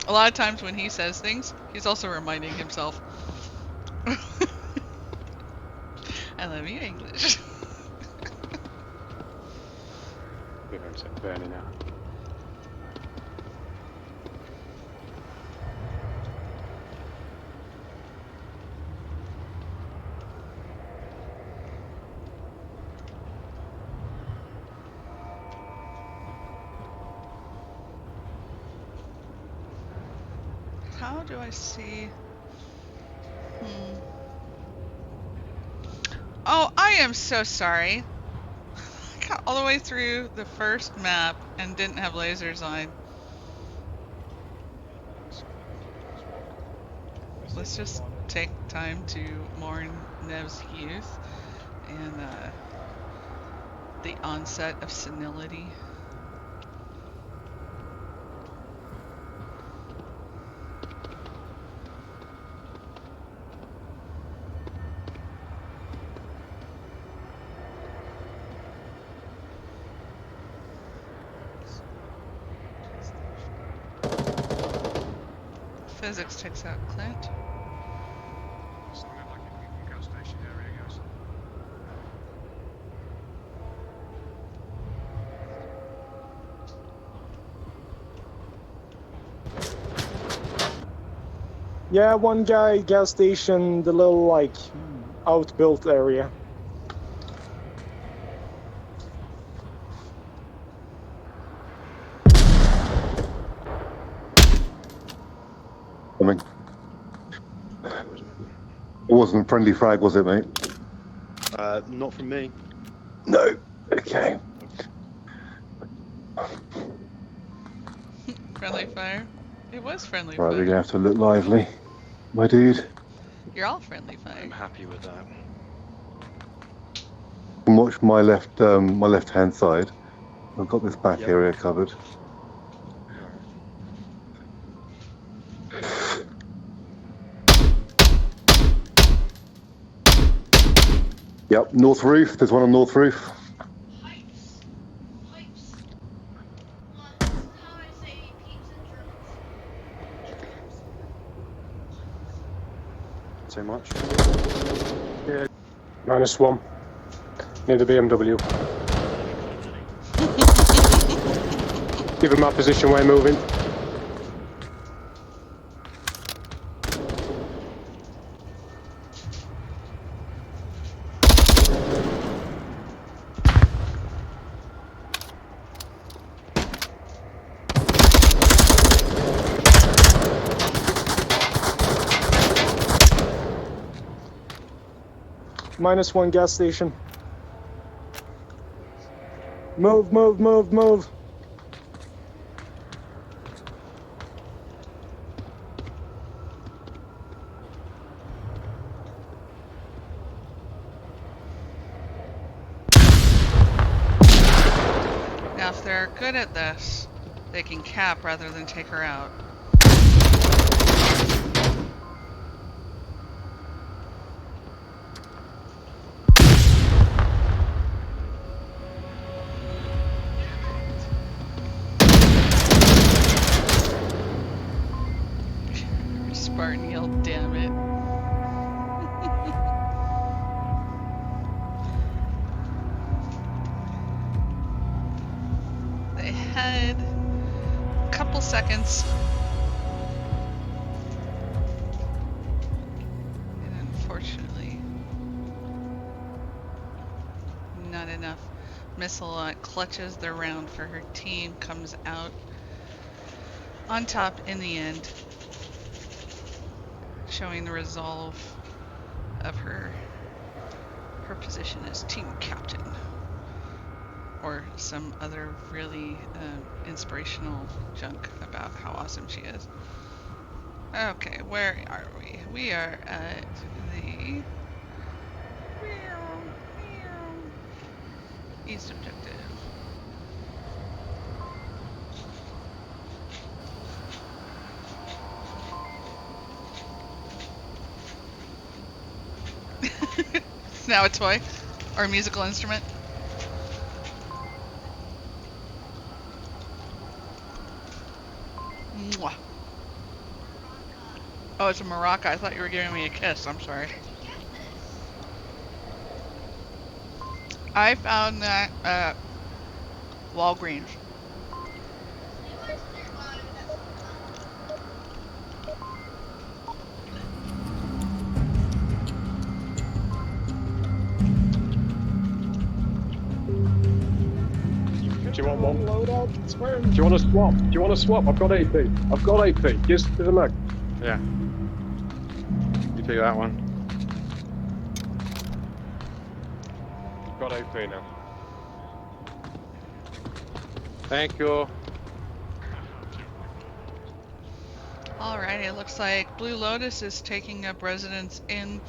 A lot of times when he says things, he's also reminding himself. I love you, English. They don't say burning out. How do I see? Oh, I am so sorry. I got all the way through the first map and didn't have lasers on. Let's just take time to mourn Nev's youth and the onset of senility. Physics takes out Clint. Something like a gas station area, guys. Yeah, one guy, gas station, the little like outbuilt area. wasn't friendly frag, was it, mate? Not from me. No. Okay. Friendly fire. It was friendly Right, fire. we're gonna have to look lively, my dude. You're all friendly fire. I'm happy with that. And watch my left hand side. I've got this back Yep. area covered. Yep, north roof. There's one on north roof. Pipes. Pipes. How do I say peeps in German? So much. Yeah. -1. Near the BMW. Give him our position, we're moving. -1 gas station. Move, move, move, move. Now, if they're good at this, they can cap rather than take her out. Spartan yelled, "Damn it." They had a couple seconds. And unfortunately, not enough. Missile clutches the round for her team, comes out on top in the end, showing the resolve of her position as team captain, or some other really inspirational junk about how awesome she is. Okay, where are we? We are at the east objective. It's now a toy or a musical instrument. Mwah. Oh, it's a maraca. I thought you were giving me a kiss. I'm sorry. I found that at Walgreens. Do you want one? Do you want to swap? Do you want to swap? I've got AP. I've got AP. Just to the mag. Yeah. You take that one. I've got AP now. Thank you. Alright, it looks like Blue Lotus is taking up residence in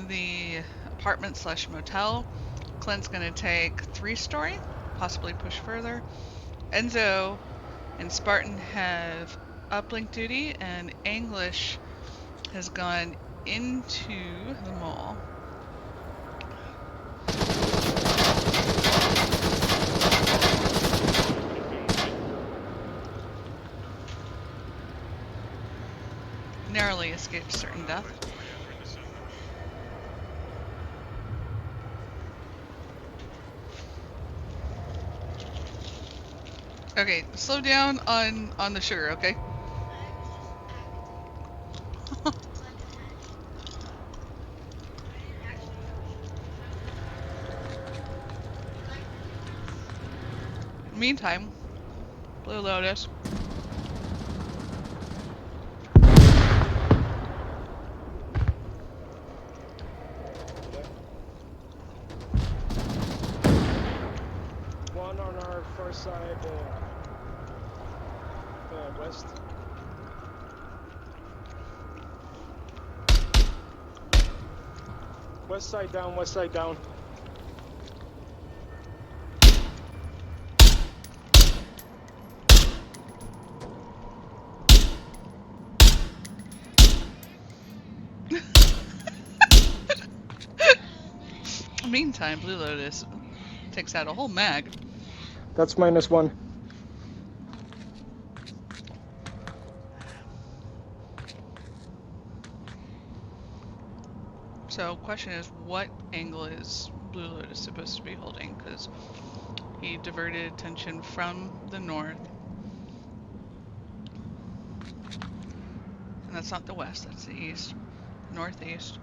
the apartment/motel. Clint's gonna take 3-story, possibly push further. Enzo and Spartan have uplink duty, and English has gone into the mall. Narrowly escaped certain death. Okay, slow down on the sugar, okay? Meantime, Blue Lotus. far side, west. West side down, west side down. Meantime, Blue Lotus takes out a whole mag. That's -1. So, question is, what angle is Blue Lotus supposed to be holding? Because he diverted attention from the north. And that's not the west, that's the east. Northeast.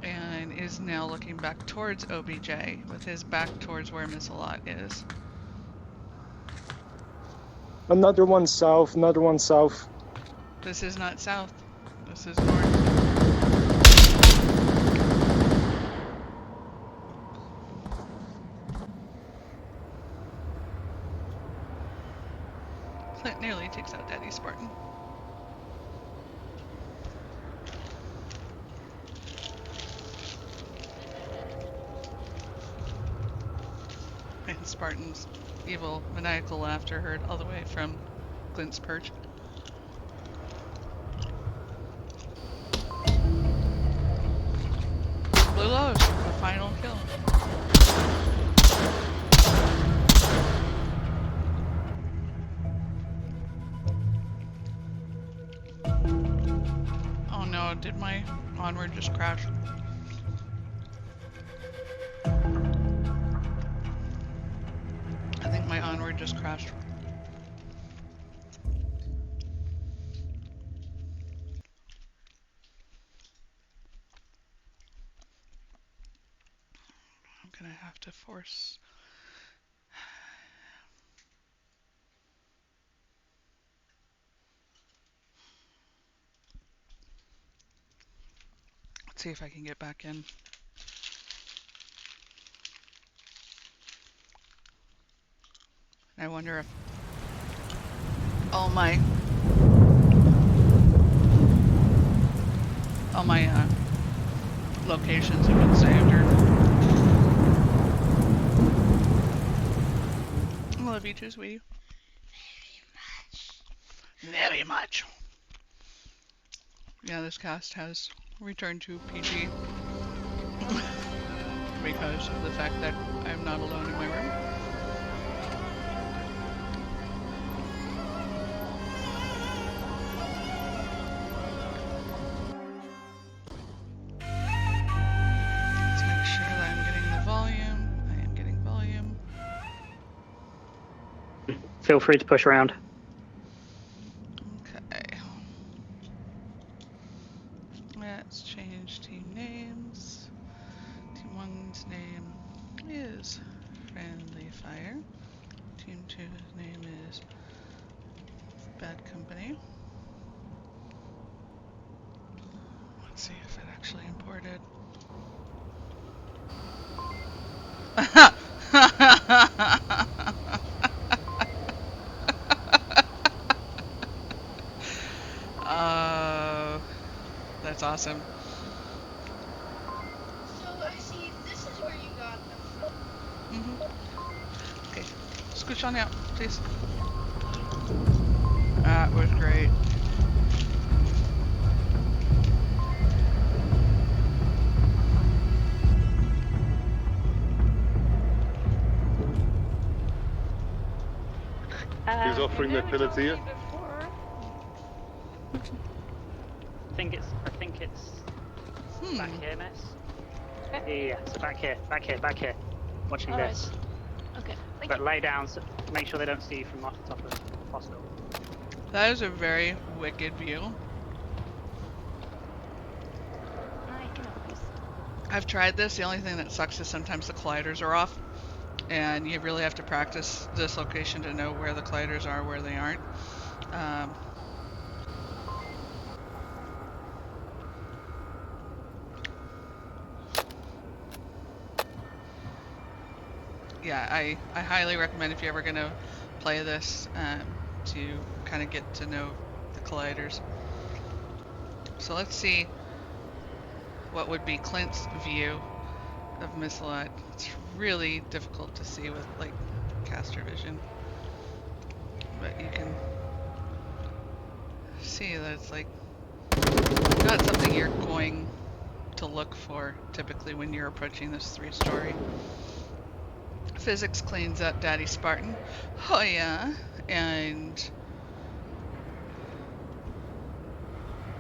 And is now looking back towards OBJ with his back towards where Missalot is. Another one south, another one south. This is not south. This is north. Clint nearly takes out Daddy Spartan. And Spartan's evil, maniacal laughter heard all the way from Clint's perch. Blue Lotus, the final kill. Oh no, did my Onward just crash? I think my Onward just crashed. I'm gonna have to force. Let's see if I can get back in. I wonder if all my locations have been saved, or I love you too, sweetie. Very much. Yeah, this cast has returned to PG because of the fact that I'm not alone in my room. Let's make sure that I'm getting the volume. I am getting volume. Feel free to push around. Okay. Let's change team names. Team 1's name is Friendly Fire. Team 2's name is Bad Company. Let's see if it actually imported. That's awesome. So I see this is where you got them from. Okay, scooch on out, please. That was great. Who's offering their pillar to you? I think it's back here, miss. Yeah, so back here. Watching this. Okay. But lay down, so make sure they don't see you from off the top of the hostel. That is a very wicked view. I've tried this. The only thing that sucks is sometimes the colliders are off. And you really have to practice this location to know where the colliders are, where they aren't. yeah, I highly recommend if you're ever going to play this to kind of get to know the colliders. So let's see what would be Clint's view of Missalot. It's really difficult to see with like caster vision, but you can see that it's like not something you're going to look for typically when you're approaching this 3-story. Physics cleans up Daddy Spartan. Oh yeah, and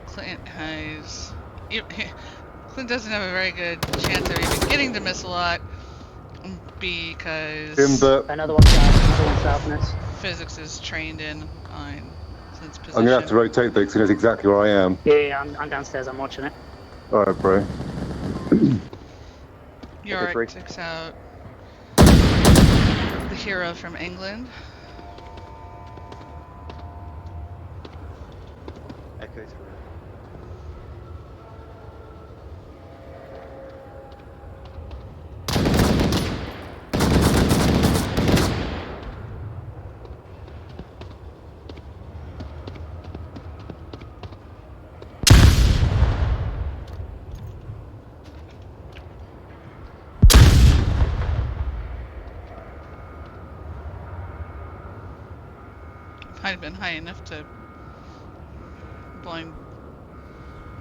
Clint has. Clint doesn't have a very good chance of even getting to Missalot because Another one south on us. Physics is trained in on Clint's position. I'm gonna have to rotate though, because he knows exactly where I am. Yeah, I'm downstairs. I'm watching it. All right, bro. Yorick takes out the hero from England. Echo 3. Might have been high enough to blind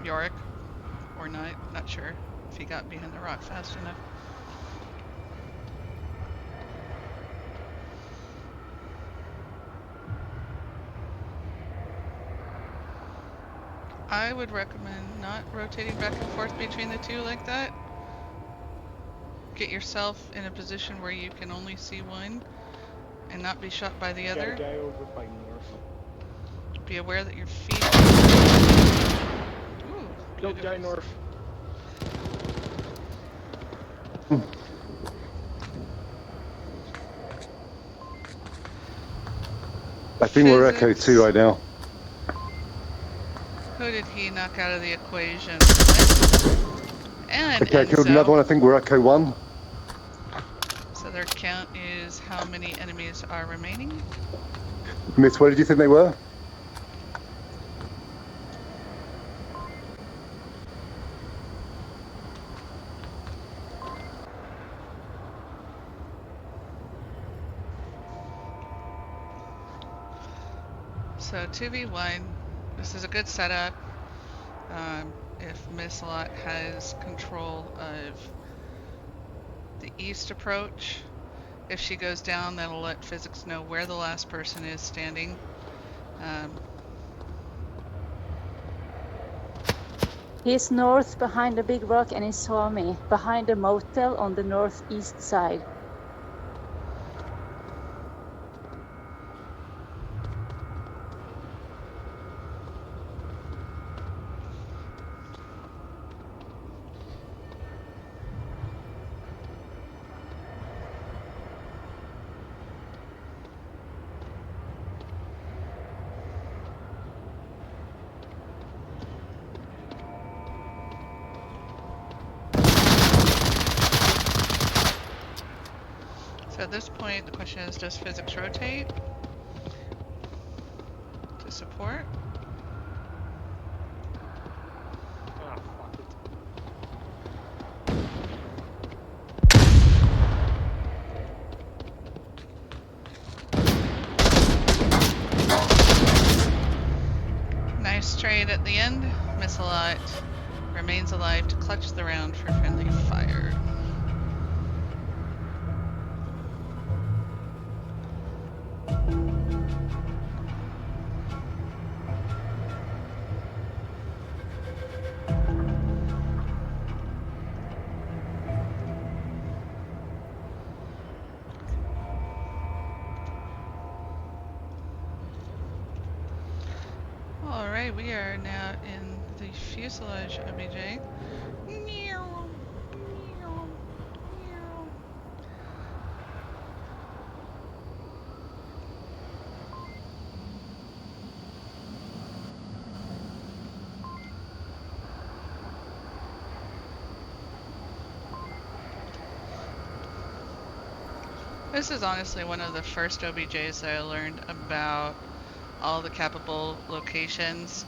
Yorick, or not sure if he got behind the rock fast enough. I would recommend not rotating back and forth between the two like that. Get yourself in a position where you can only see one and not be shot by the other. Got a guy over by north. Be aware that your feet. Ooh, Killed guy north. I think we're Echo 2 right now. Who did he knock out of the equation? And Okay, I killed another one. I think we're Echo 1. So their count is how many enemies are remaining? Miss, where did you think they were? So 2v1, this is a good setup. If Missalot has control of the east approach, if she goes down, that'll let Physics know where the last person is standing. He's north behind the big rock and he saw me behind the motel on the northeast side. So at this point, the question is, does Physics rotate to support? Ah, fuck it. Nice trade at the end. Missalot remains alive to clutch the round for friendly fire. Alright, we are now in the fuselage OBJ. Meow, meow, meow. This is honestly one of the first OBJs that I learned about all the cappable locations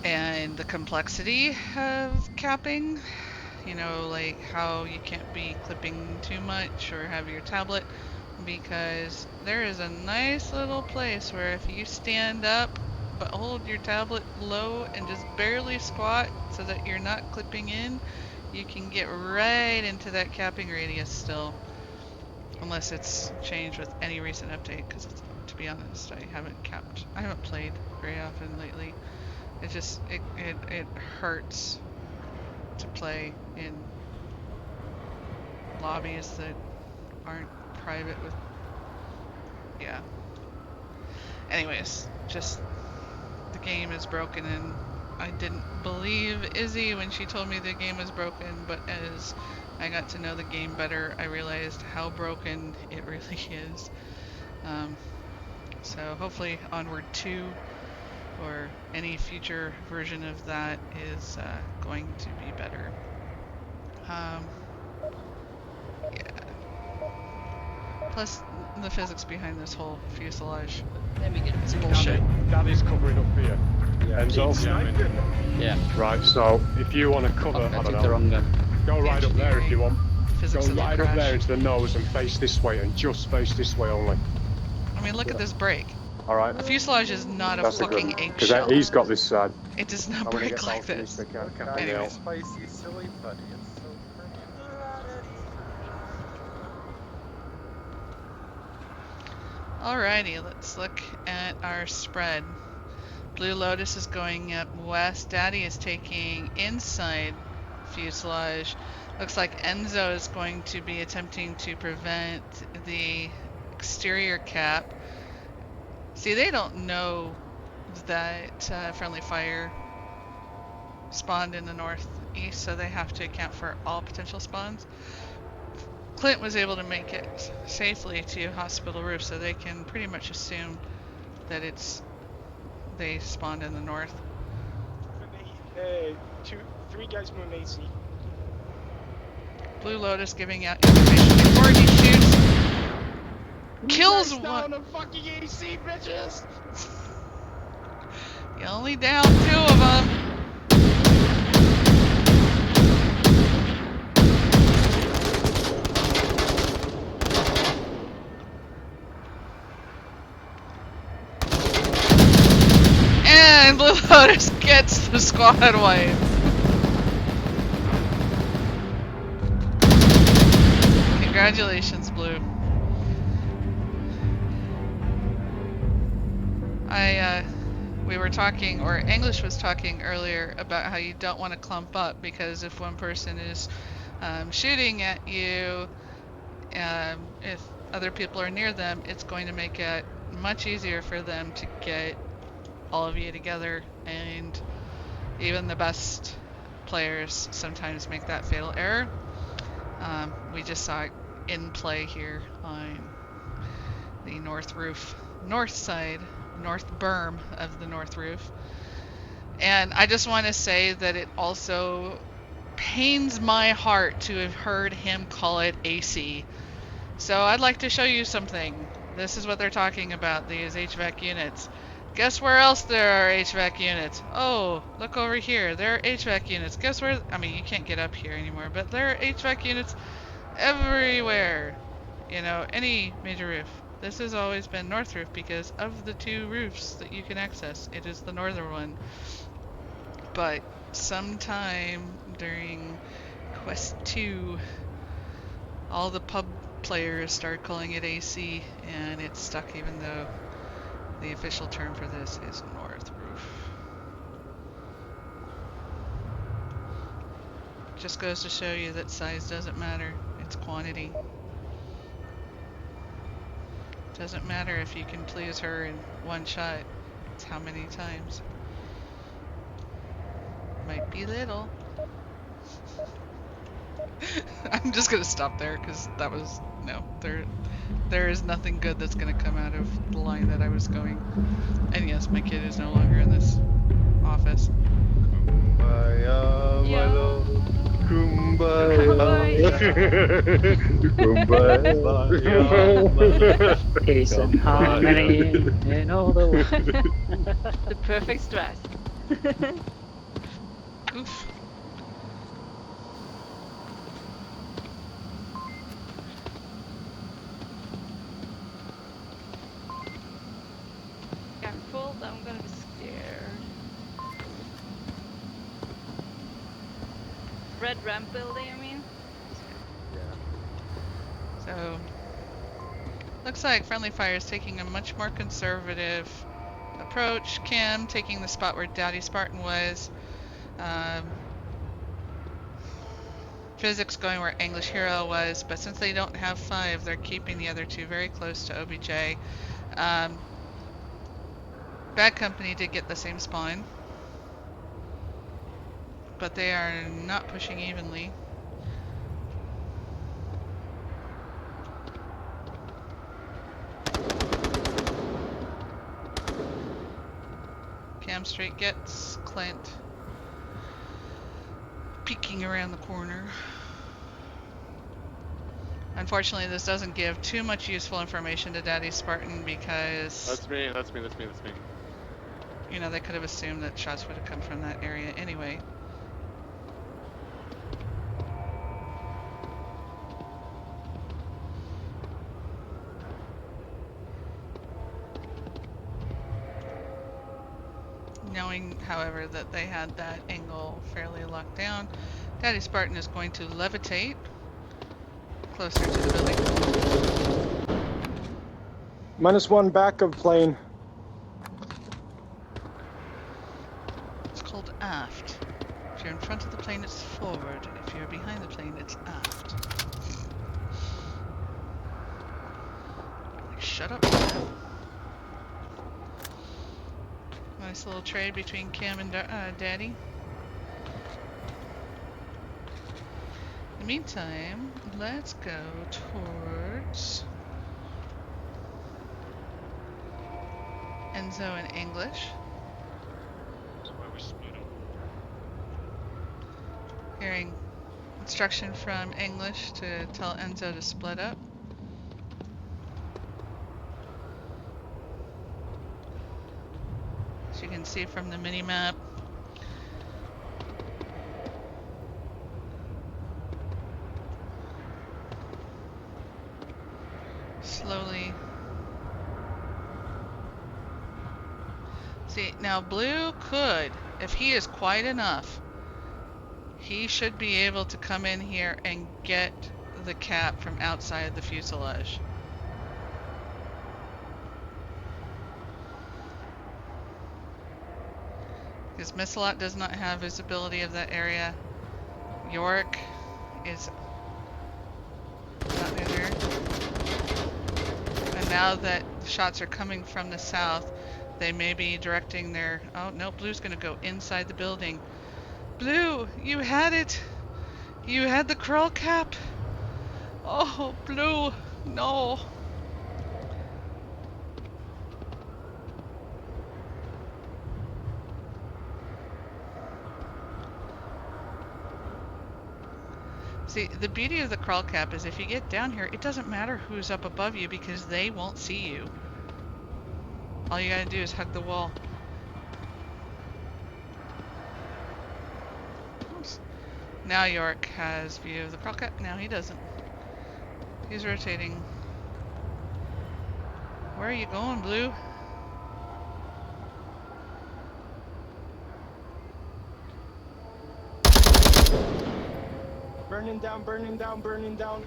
and the complexity of capping. You know, like how you can't be clipping too much or have your tablet, because there is a nice little place where if you stand up but hold your tablet low and just barely squat so that you're not clipping in, you can get right into that capping radius still. Unless it's changed with any recent update, because to be honest, I haven't played very often lately. It hurts to play in lobbies that aren't private with, yeah. Anyways, just the game is broken, and I didn't believe Izzy when she told me the game was broken, but as I got to know the game better, I realized how broken it really is. So hopefully Onward 2 or any future version of that is going to be better. Yeah. Plus, the physics behind this whole fuselage, it's bullshit. Daddy's covering up here. Enzo? Yeah. Right, so if you want to cover, I don't know, go right up there if you want. Go right up there into the nose and face this way, and just face this way only. I mean, look at this brake. Alright. A fuselage is not a fucking eggshell. Because he's got this side. It does not break like this. Anyways. Spicy, silly buddy. It's so Alrighty, let's look at our spread. Blue Lotus is going up west. Daddy is taking inside fuselage. Looks like Enzo is going to be attempting to prevent the exterior cap. See, they don't know that friendly fire spawned in the northeast, so they have to account for all potential spawns. Clint was able to make it safely to hospital roof, so they can pretty much assume that they spawned in the north. Three guys moving AC. Blue Lotus giving out information before he shoots. Kills one. Down fucking AC, bitches! You only down 2 of them. And Blue Lotus gets the squad wipe. Congratulations, Blue. We were talking, or English was talking earlier about how you don't want to clump up, because if one person is shooting at you, if other people are near them, it's going to make it much easier for them to get all of you together, and even the best players sometimes make that fatal error. We just saw it in play here on the north side, north berm of the north roof. And I just want to say that it also pains my heart to have heard him call it AC. So I'd like to show you something. This is what they're talking about, these HVAC units. Guess where else there are HVAC units? Oh, look over here. There are HVAC units. Guess where? I mean, you can't get up here anymore, but there are HVAC units everywhere. You know, any major roof. This has always been north roof because of the 2 roofs that you can access. It is the northern one. But sometime during Quest 2, all the pub players started calling it AC, and it's stuck even though the official term for this is north roof. Just goes to show you that size doesn't matter, it's quantity. Doesn't matter if you can please her in one shot, it's how many times. Might be little. I'm just gonna stop there because that was, no, there is nothing good that's gonna come out of the line that I was going. And yes, my kid is no longer in this office. Kumbaya, my love. Kumbaya. Peace and harmony in all the world. The perfect strat. Oof. Careful, I'm gonna be scared. Red ramp building, I mean? So, looks like Friendly Fire is taking a much more conservative approach. Cam taking the spot where Daddy Spartan was. Physics going where English Hero was, but since they don't have 5, they're keeping the other 2 very close to OBJ. Bad Company did get the same spawn, but they are not pushing evenly. Cam straight gets Clint peeking around the corner. Unfortunately, this doesn't give too much useful information to Daddy Spartan because That's me. you know, they could have assumed that shots would have come from that area anyway. Knowing, however, that they had that angle fairly locked down, Daddy Spartan is going to levitate closer to the building. -1 backup plane. It's called aft. If you're in front of the plane, it's forward. If you're behind the plane, it's aft. Shut up. Nice little trade between Cam and Daddy. In the meantime, let's go towards Enzo and English. That's where we split up. Hearing instruction from English to tell Enzo to split up. As you can see from the mini-map, slowly. See, now Blue could, if he is quiet enough, he should be able to come in here and get the cap from outside the fuselage. Because Missalot does not have visibility of that area. York is not near there. And now that shots are coming from the south, they may be directing their... Oh, no, Blue's going to go inside the building. Blue, you had it! You had the crawl cap! Oh, Blue, no! See, the beauty of the crawl cap is if you get down here, it doesn't matter who's up above you because they won't see you. All you gotta do is hug the wall. Oops. Now York has view of the crawl cap. Now he doesn't. He's rotating. Where are you going, Blue? Burning down, burning down, burning down.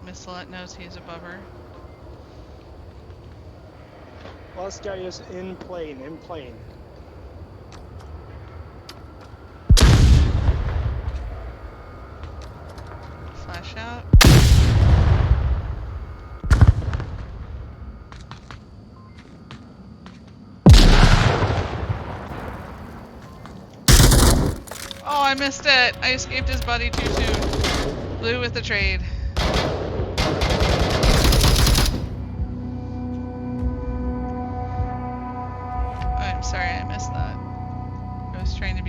Missalot knows he's above her. Last guy is in plane, in plane. Flash out. Oh, I missed it! I escaped his buddy too soon. Blue with the trade. I'm sorry I missed that. I was trying to be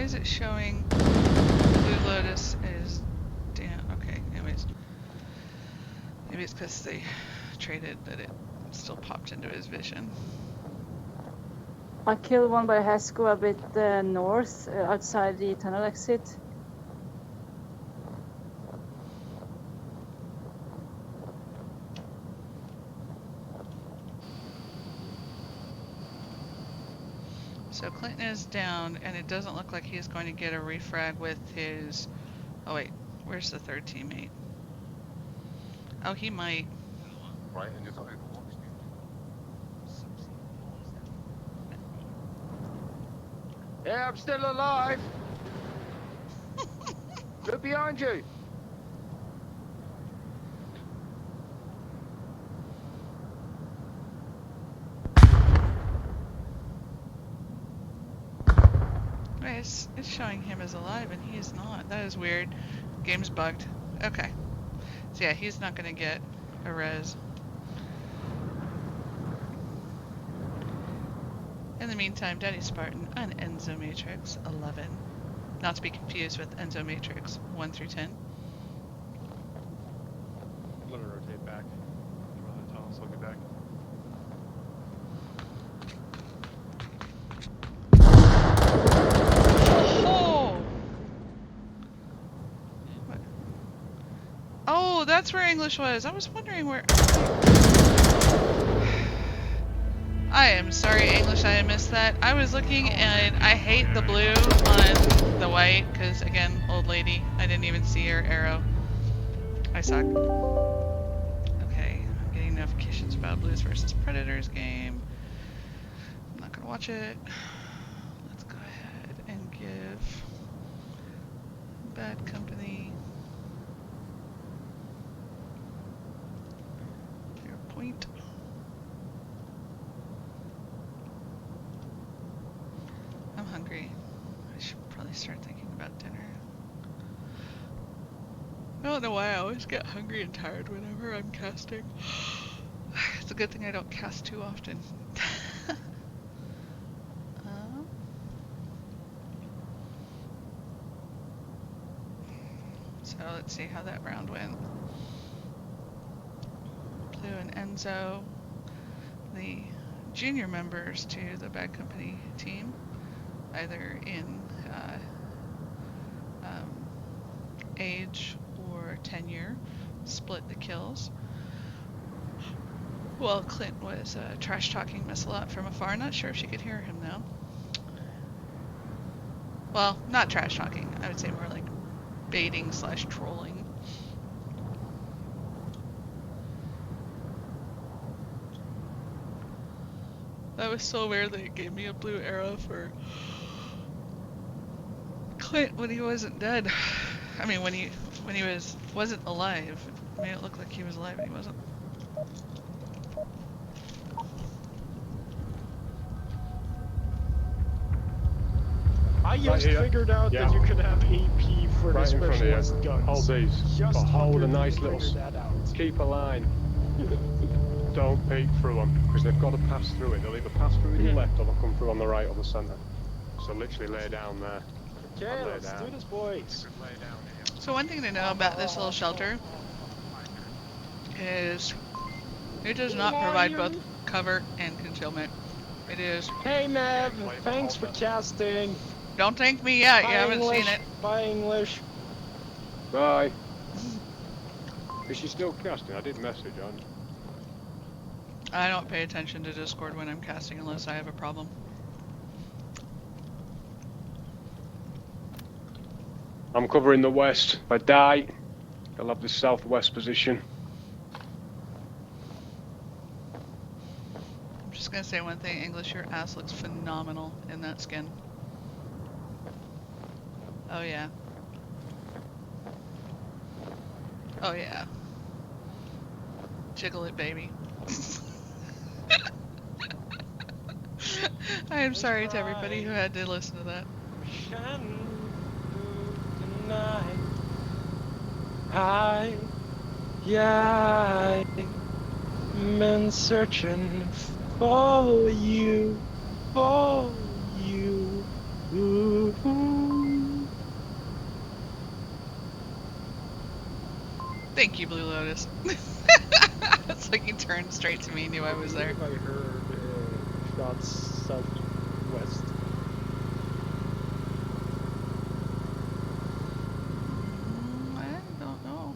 why is it showing Blue Lotus is down? Okay, anyways. Maybe it's because they traded that it still popped into his vision. I killed one by Hasco a bit north, outside the tunnel exit. So Clinton is down, and it doesn't look like he's going to get a refrag with his... Oh wait, where's the third teammate? Oh, he might. Right, and you're talking about yeah, I'm still alive. Look behind you. Wait, it's showing him as alive, and he is not. That is weird. Game's bugged. Okay. So yeah, he's not going to get a res. In the meantime, Daddy Spartan on Enzo Matrix 11. Not to be confused with Enzo Matrix 1 through 10. Let me rotate back. Run the tunnel, so I'll get back. Oh! What? Oh, that's where English was. I was wondering where... I am sorry, English, I missed that. I was looking, and I hate the blue on the white, because, again, old lady, I didn't even see her arrow. I suck. Okay, I'm getting notifications about Blues versus Predators game. I'm not going to watch it. Let's go ahead and give Bad Company your point. I'm hungry. I should probably start thinking about dinner. I don't know why I always get hungry and tired whenever I'm casting. It's a good thing I don't cast too often. So let's see how that round went. Blue and Enzo, the junior members to the Bad Company team, either in age or tenure, split the kills. Well, Clint was trash-talking Miss a lot from afar. Not sure if she could hear him, though. Well, not trash-talking. I would say more like baiting/trolling. That was so weird that it gave me a blue arrow for Clint when he wasn't dead. I mean, when he wasn't alive. It made it look like he was alive, and he wasn't. I just figured out that you could have AP for the specialized guns. Hold these. Just But hold a wondered nice if you little... figured that out. Keep a line. Don't peek through them, because they've got to pass through it. They'll either pass through in the left or they'll come through on the right or the centre. So literally lay down there. Okay, let's do this, boys. So one thing to know about this little shelter is it does not provide both cover and concealment. It is... Hey, Nev, thanks for casting. Don't thank me yet, you haven't English. seen it. Bye, English. Bye. Is she still casting? I did message on. I don't pay attention to Discord when I'm casting unless I have a problem. I'm covering the west. If I die, I'll have the southwest position. I'm just gonna say one thing, English, your ass looks phenomenal in that skin. Oh yeah. Oh yeah. Jiggle it, baby. I am sorry to everybody who had to listen to that. I've been searching for you, for you. Ooh. Thank you, Blue Lotus. It's like you turned straight to me, knew I was there. I heard shots southwest. I don't know.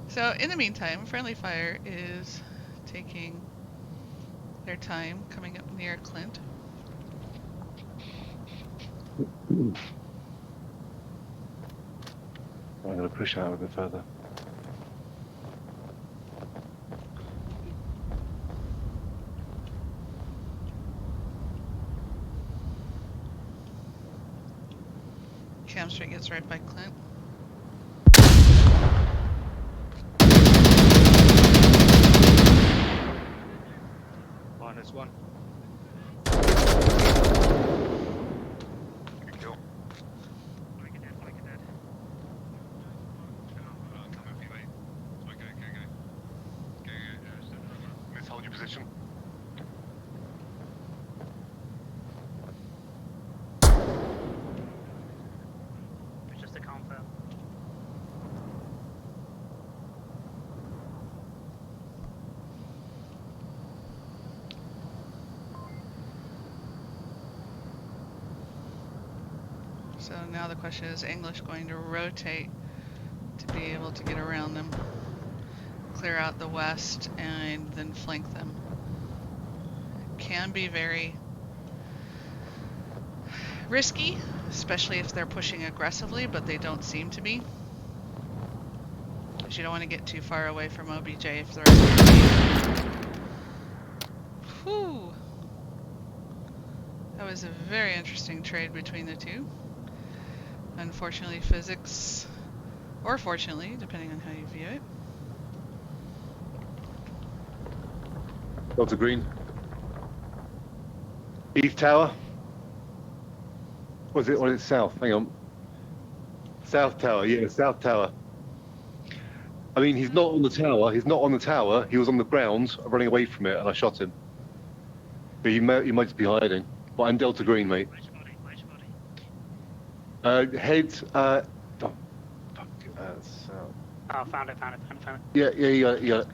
So in the meantime, friendly fire is taking their time coming up near Clint. I'm going to push out a bit further. Cam Street gets right by Clint. -1. Good kill. Flank it dead, flank it dead. Coming for you, mate. Okay. Let's hold your position. It's just a confirm. So now the question is English going to rotate to be able to get around them, clear out the west, and then flank them. It can be very risky, especially if they're pushing aggressively, but they don't seem to be. Because you don't want to get too far away from OBJ if they're Whew. That was a very interesting trade between the two. Unfortunately, physics, or fortunately, depending on how you view it. Delta Green. East Tower. Or is it south? Hang on. South Tower, yeah, South Tower. I mean, he's not on the tower. He's not on the tower. He was on the ground, running away from it, and I shot him. But he might just be hiding. But I'm Delta Green, mate. Which body? Head. South. Oh, found it. Yeah, you got it.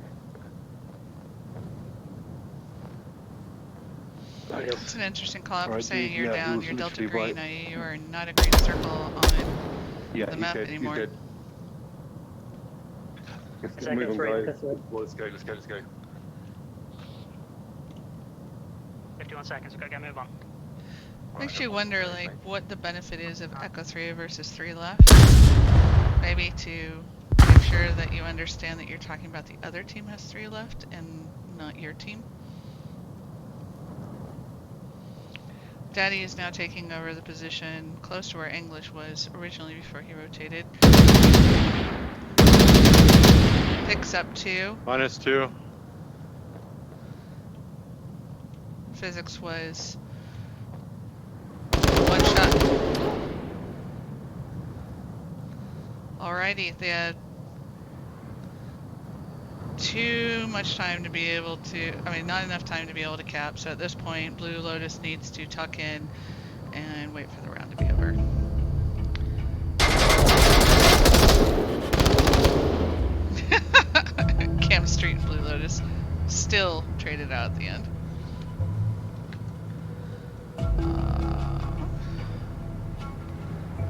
It's an interesting call out for Right, saying you're yeah, he down, was you're Delta literally Green, right. i.e. you are not a green circle on the map dead, anymore. He's dead. It's Move Echo on, 3, guys. that's it. Well, let's go. 51 seconds, we've got to get a move on. Makes you wonder, like, what the benefit is of Echo 3 versus 3 left. Maybe to make sure that you understand that you're talking about the other team has 3 left and not your team. Daddy is now taking over the position close to where English was originally before he rotated. Picks up 2. -2. Physics was 1 shot. Alrighty, they had too much time to be able to, not enough time to be able to cap, so at this point Blue Lotus needs to tuck in and wait for the round to be over. Cam Street and Blue Lotus still traded out at the end.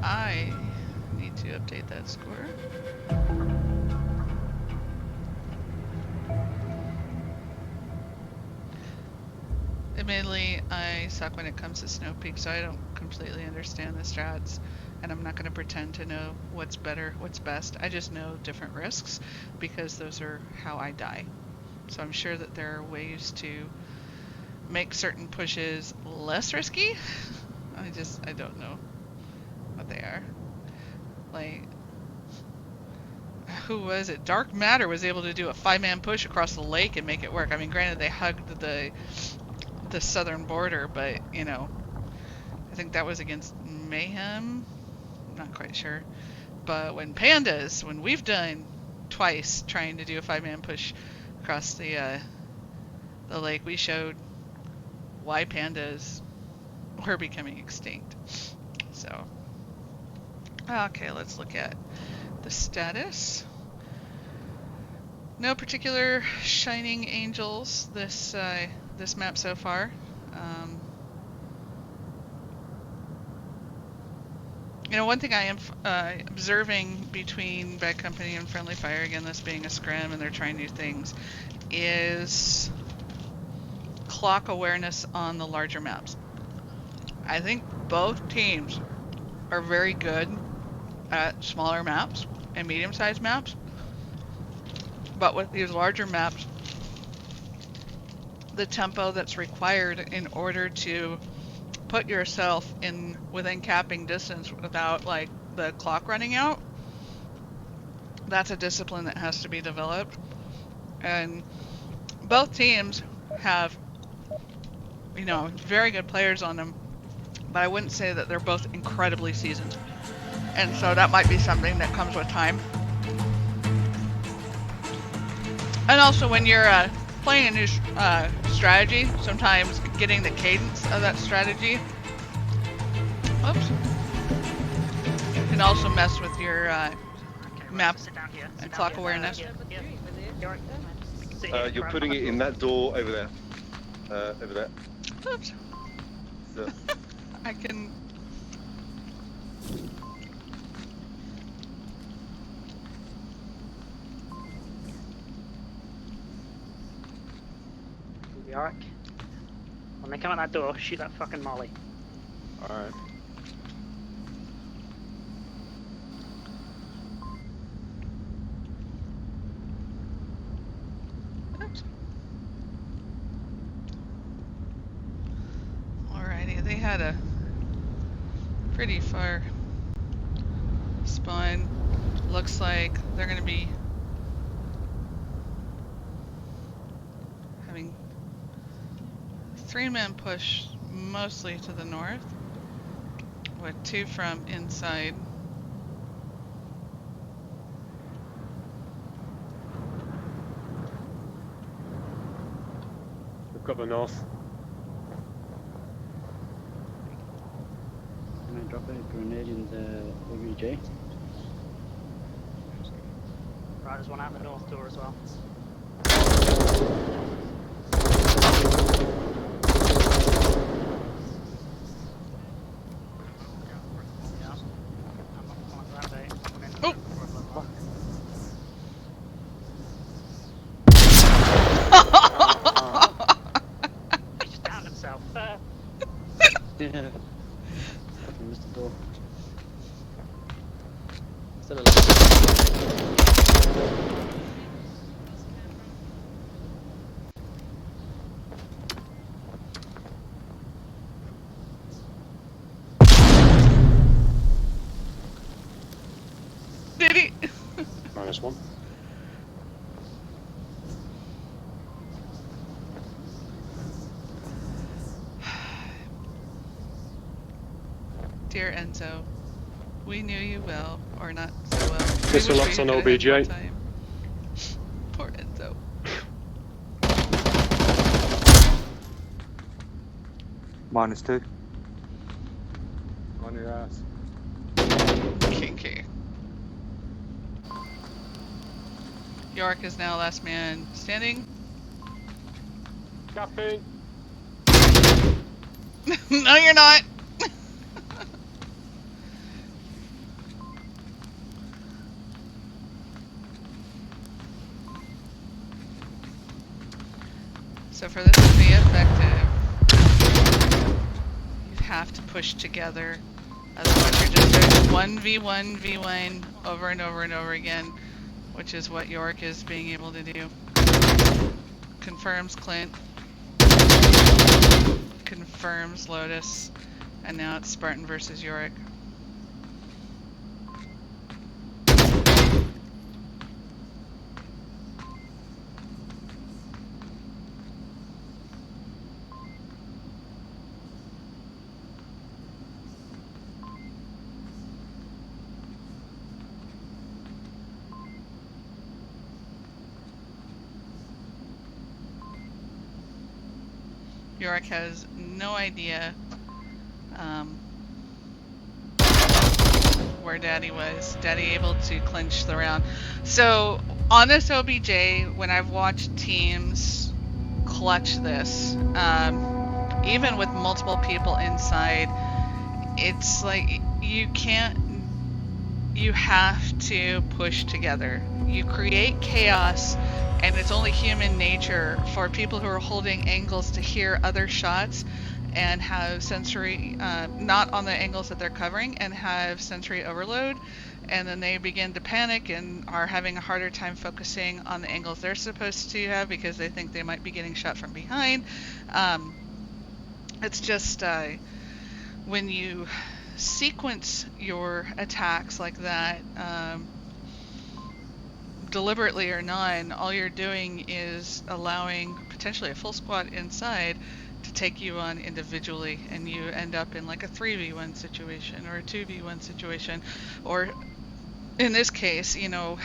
I need to update that score. Admittedly, I suck when it comes to Snowpeak, so I don't completely understand the strats, and I'm not going to pretend to know what's better, what's best. I just know different risks, because those are how I die. So I'm sure that there are ways to make certain pushes less risky. I don't know what they are. Like, who was it? Dark Matter was able to do a 5-man push across the lake and make it work. I mean, granted, they hugged the southern border, but, you know, I think that was against Mayhem. I'm not quite sure. But when we've done twice trying to do a 5-man push across the lake, we showed why pandas were becoming extinct. So, okay, let's look at the status. No particular shining angels this this map so far. You know, one thing I am observing between Bad Company and Friendly Fire, again this being a scrim and they're trying new things, is clock awareness on the larger maps. I think both teams are very good at smaller maps and medium-sized maps, but with these larger maps, the tempo that's required in order to put yourself in within capping distance without like the clock running out, that's a discipline that has to be developed. And both teams have, you know, very good players on them, but I wouldn't say that they're both incredibly seasoned. And so that might be something that comes with time. And also when you're playing a new strategy, sometimes getting the cadence of that strategy, can also mess with your map and clock awareness. You're putting it in that door over there. Over there. Oops. So. I can... York. When they come out that door, shoot that fucking molly. Alright. Alrighty, they had a pretty far spawn. Looks like they're going to be having 3-man push mostly to the north, with 2 from inside. We've got the north. Can I drop a grenade in the OBJ? Right, there's one out the north door as well. Oh! He just downed himself. Yeah. Fucking missed the door. Still alive. Did he? -1. Dear Enzo, we knew you well, or not so well. Missile lots on OBJ. Poor Enzo. -2. On your ass. Kinky. York is now last man standing. Capping. No, you're not. So for this to be effective, you have to push together. Otherwise you're just doing 1v1v1 over and over and over again, which is what York is being able to do. Confirms Clint. Confirms Lotus. And now it's Spartan versus Yorick. Yorick has no idea where Daddy was. Daddy able to clinch the round. So On this OBJ, when I've watched teams clutch this, even with multiple people inside, it's like you have to push together. You create chaos, and it's only human nature for people who are holding angles to hear other shots and have sensory, not on the angles that they're covering, and have sensory overload. And then they begin to panic and are having a harder time focusing on the angles they're supposed to have because they think they might be getting shot from behind. It's just when you sequence your attacks like that, deliberately or not, all you're doing is allowing potentially a full squad inside to take you on individually, and you end up in like a 3v1 situation or a 2v1 situation, or in this case, you know,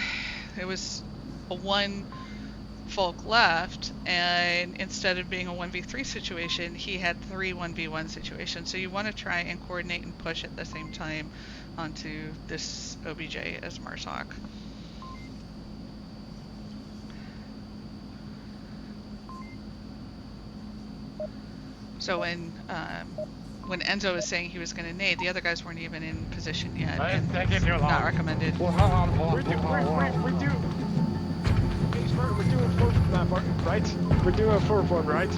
it was a one folk left, and instead of being a 1v3 situation, he had 3 1v1 situations. So you want to try and coordinate and push at the same time onto this OBJ as Marsoc. So when Enzo was saying he was going to nade, the other guys weren't even in position yet, and it's not recommended. We're doing right? We're doing a 4-1, right?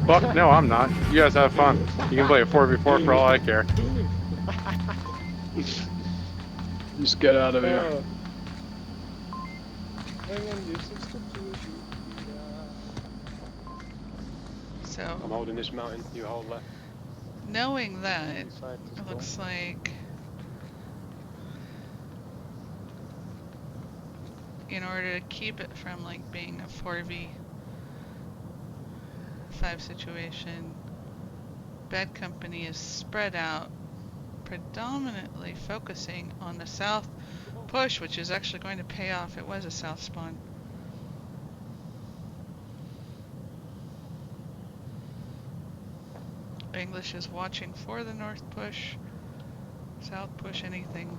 Fuck no, I'm not. You guys have fun. You can play a 4v4 for all I care. Just get out of here. So I'm holding this mountain, you hold left. knowing that, it looks like in order to keep it from like being a 4v5 situation, Bad Company is spread out, predominantly focusing on the south push, which is actually going to pay off. It was a south spawn. English is watching for the north push, south push, anything.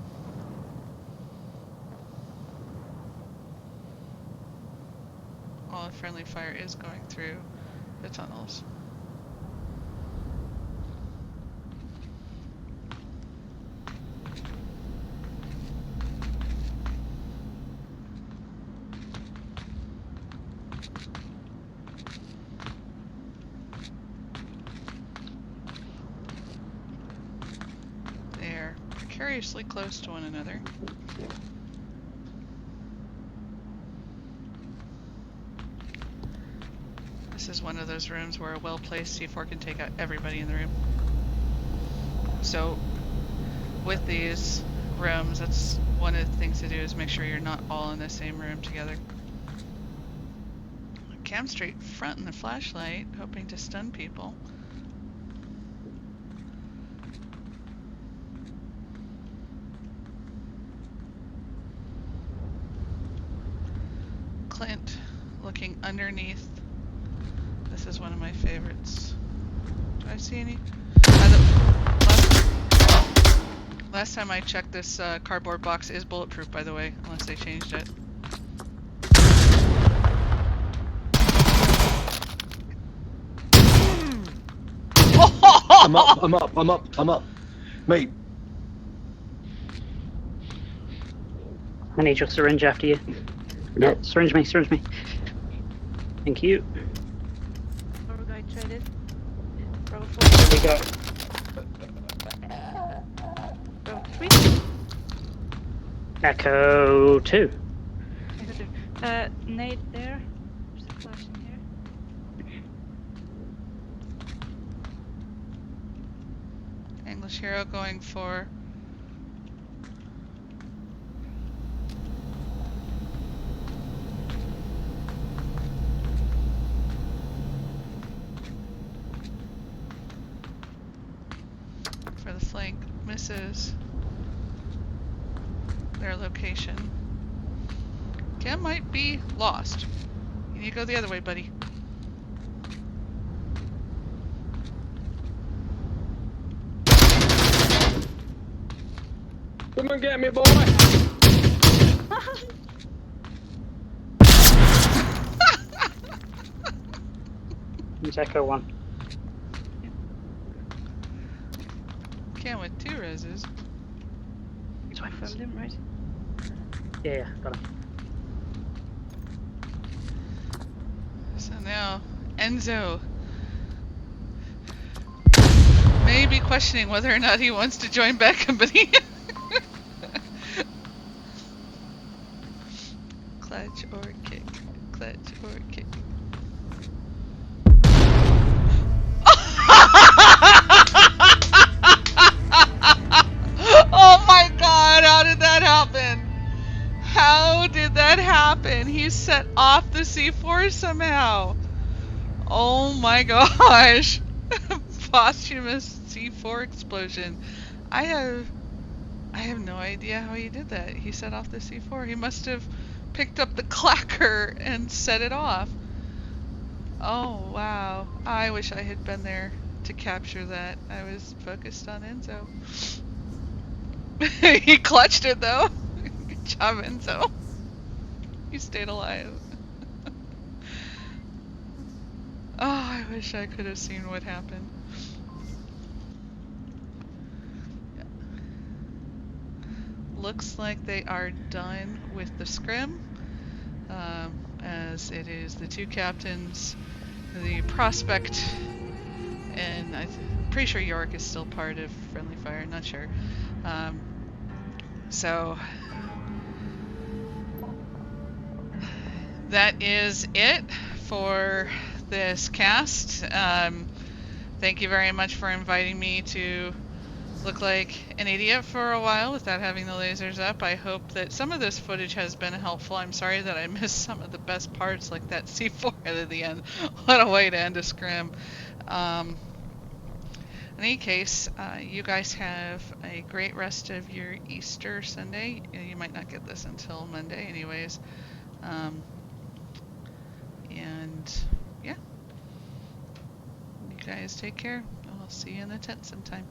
All the friendly fire is going through the tunnels. They're precariously close to one another. This is one of those rooms where a well-placed C4 can take out everybody in the room. So with these rooms, that's one of the things to do, is make sure you're not all in the same room together. Cam straight front in the flashlight, hoping to stun people. Clint looking underneath. This is one of my favorites. Do I see any? Last time I checked, this cardboard box is bulletproof, by the way, unless they changed it. I'm up. Mate. I need your syringe after you. Yeah, syringe me. Thank you. Our guy traded. Bravo 4. There we go. Bravo 3. Echo 2. Echo 2. Nade there. There's a flash in here. English hero going for the flank, misses their location. Cam might be lost. You need to go the other way, buddy. Come and get me, boy! It's Echo 1. Can with 2 reses. So I found him, right? Yeah, got him. So now, Enzo may be questioning whether or not he wants to join Bad Company. Clutch or kick. Clutch or kick. Oh my god, how did that happen? How did that happen? He set off the C4 somehow. Oh my gosh. Posthumous C4 explosion. I have no idea how he did that. He set off the C4. He must have picked up the clacker and set it off. Oh wow. I wish I had been there to capture that. I was focused on Enzo. He clutched it though. Good job, Enzo. You stayed alive. Oh, I wish I could have seen what happened. Looks like they are done with the scrim, as it is the 2 captains, the prospect, and I'm pretty sure York is still part of Friendly Fire, not sure. So that is it for this cast. Thank you very much for inviting me to look like an idiot for a while without having the lasers up. I hope that some of this footage has been helpful. I'm sorry that I missed some of the best parts, like that C4 at the end. What a way to end a scrim. In any case, you guys have a great rest of your Easter Sunday. You might not get this until Monday anyways. And yeah, you guys take care. I'll see you in the tent sometime.